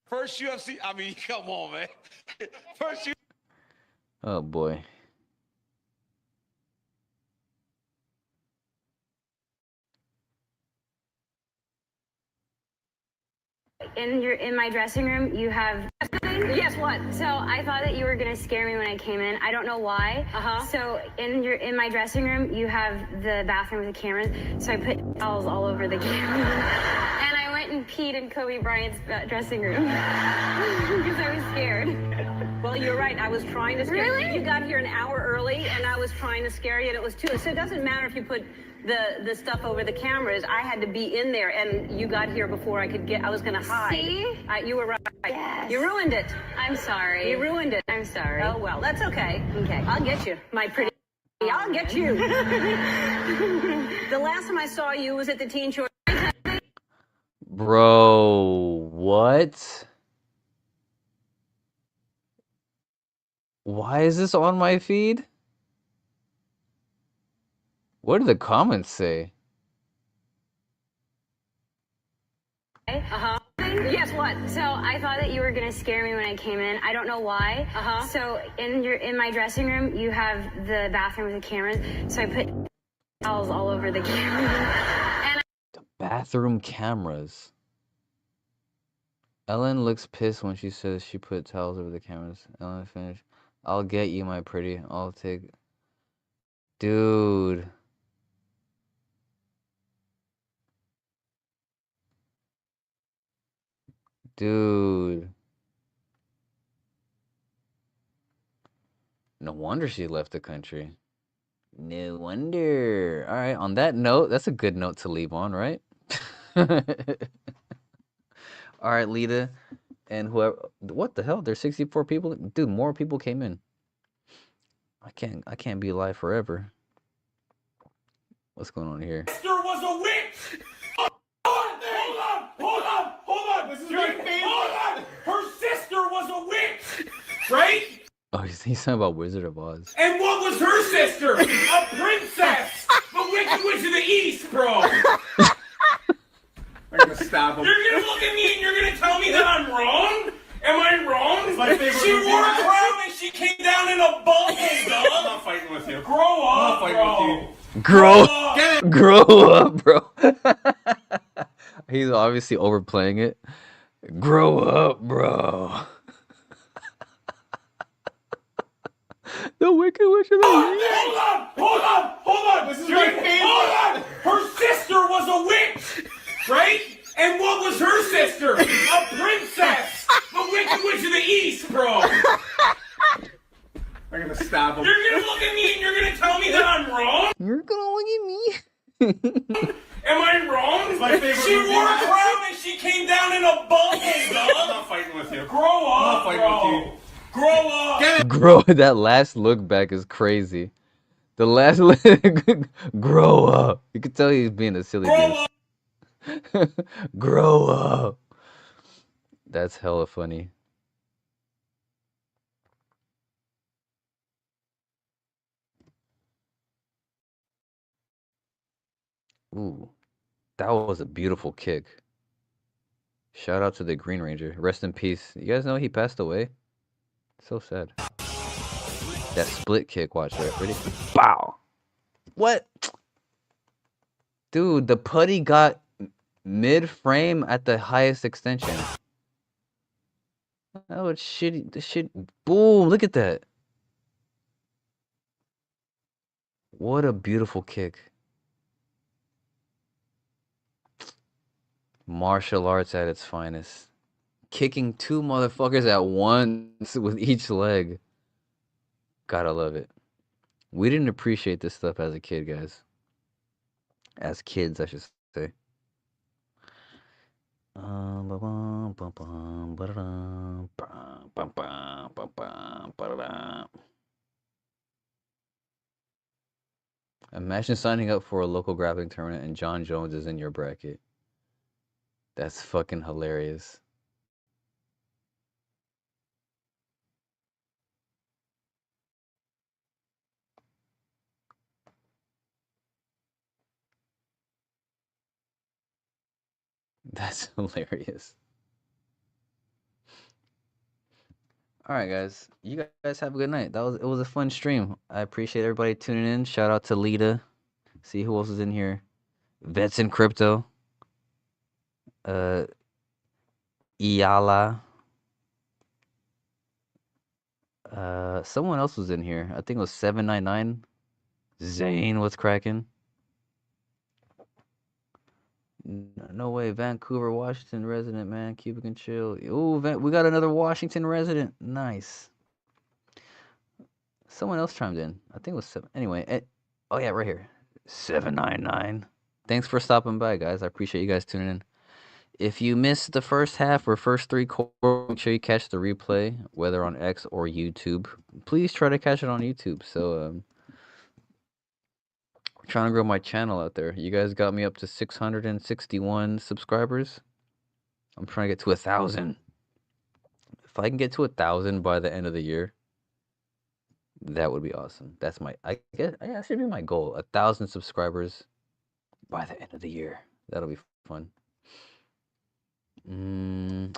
First UFC, I mean, come on, man. First Oh boy. In my dressing room, you have. Yes, what? So I thought that you were gonna scare me when I came in. I don't know why. So in my dressing room, you have the bathroom with the cameras. So I put towels all over the cameras, and I went and peed in Kobe Bryant's dressing room because I was scared. Well, you're right. I was trying to scare you. Really? You got here an hour early, and I was trying to scare you, and it was too. So it doesn't matter if you put the stuff over the cameras. I had to be in there, and you got here before I could get. I was going to hide. See? You were right. Yes. You ruined it. I'm sorry. You ruined it. I'm sorry. Oh well, that's okay. Okay. I'll get you, my pretty. I'll get you. The last time I saw you was at the Teen Short. Bro, what? Why is this on my feed? What do the comments say? Yes, what? So I thought that you were gonna scare me when I came in. I don't know why. So in my dressing room, you have the bathroom with the cameras. So I put towels all over the cameras. And The bathroom cameras. Ellen looks pissed when she says she put towels over the cameras. Ellen finished. I'll get you, my pretty. I'll take. Dude. Dude. No wonder she left the country. No wonder. All right, on that note, that's a good note to leave on, right? All right, Lita and whoever. What the hell? There's 64 people. Dude, more people came in. I can't be alive forever. What's going on here? sister was a witch. Hold on. This is right. Hold on. Her sister was a witch, right? Oh, he's talking about Wizard of Oz. And what was her sister? A princess. The Wicked Witch of the East, bro. I'm gonna stop him. You're gonna look at me and you're gonna tell me that I'm wrong? Am I wrong? She wore a crown and she came down in a bubble, dog. I'm not fighting with you. Grow up, bro. Grow up, bro. He's obviously overplaying it. Grow up, bro. The Wicked Witch of the Hold on. This is right. Hold on. Her sister was a witch, right? And what was her sister? A princess. The Wicked Witch of the East, bro. I'm gonna stop him. You're gonna look at me and you're gonna tell me that I'm wrong? You're gonna look at me. Am I wrong? She wore a crown and she came down in a bubble, dog. I'm not fighting with you. Grow up, bro. Grow up. Grow. That last look back is crazy. The last look. Grow up. You could tell he's being a silly dude. Grow up. That's hella funny. Ooh, that was a beautiful kick. Shout out to the Green Ranger. Rest in peace. You guys know he passed away? So sad. That split kick, watch it. Ready? Bow. What? Dude, the putty got mid-frame at the highest extension. Oh, it's shitty. The shit. Boom, look at that. What a beautiful kick. Martial arts at its finest. Kicking two motherfuckers at once with each leg. Gotta love it. We didn't appreciate this stuff as a kid, guys. As kids, I should say. Imagine signing up for a local grappling tournament and John Jones is in your bracket. That's fucking hilarious. That's hilarious. All right, guys. You guys have a good night. It was a fun stream. I appreciate everybody tuning in. Shout out to Lita. See who else is in here. Vets in Crypto. Iala. Someone else was in here. I think it was 799. Zane was cracking. No way, Vancouver, Washington resident, man. Qubic and chill. Ooh, we got another Washington resident. Nice. Someone else chimed in. I think it was 7. Anyway, oh yeah, right here. 799. Thanks for stopping by, guys. I appreciate you guys tuning in. If you missed the first half or first 3 quarters, make sure you catch the replay, whether on X or YouTube. Please try to catch it on YouTube. So, we're trying to grow my channel out there. You guys got me up to 661 subscribers. I'm trying to get to 1,000. If I can get to 1,000 by the end of the year, that would be awesome. That's I guess, yeah, that should be my goal. 1,000 subscribers by the end of the year. That'll be fun.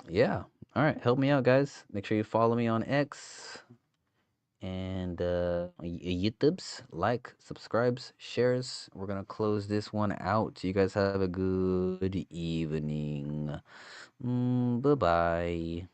Yeah. All right. Help me out, guys. Make sure you follow me on X and YouTube's. Like, subscribes, shares. We're going to close this one out. You guys have a good evening. Bye-bye.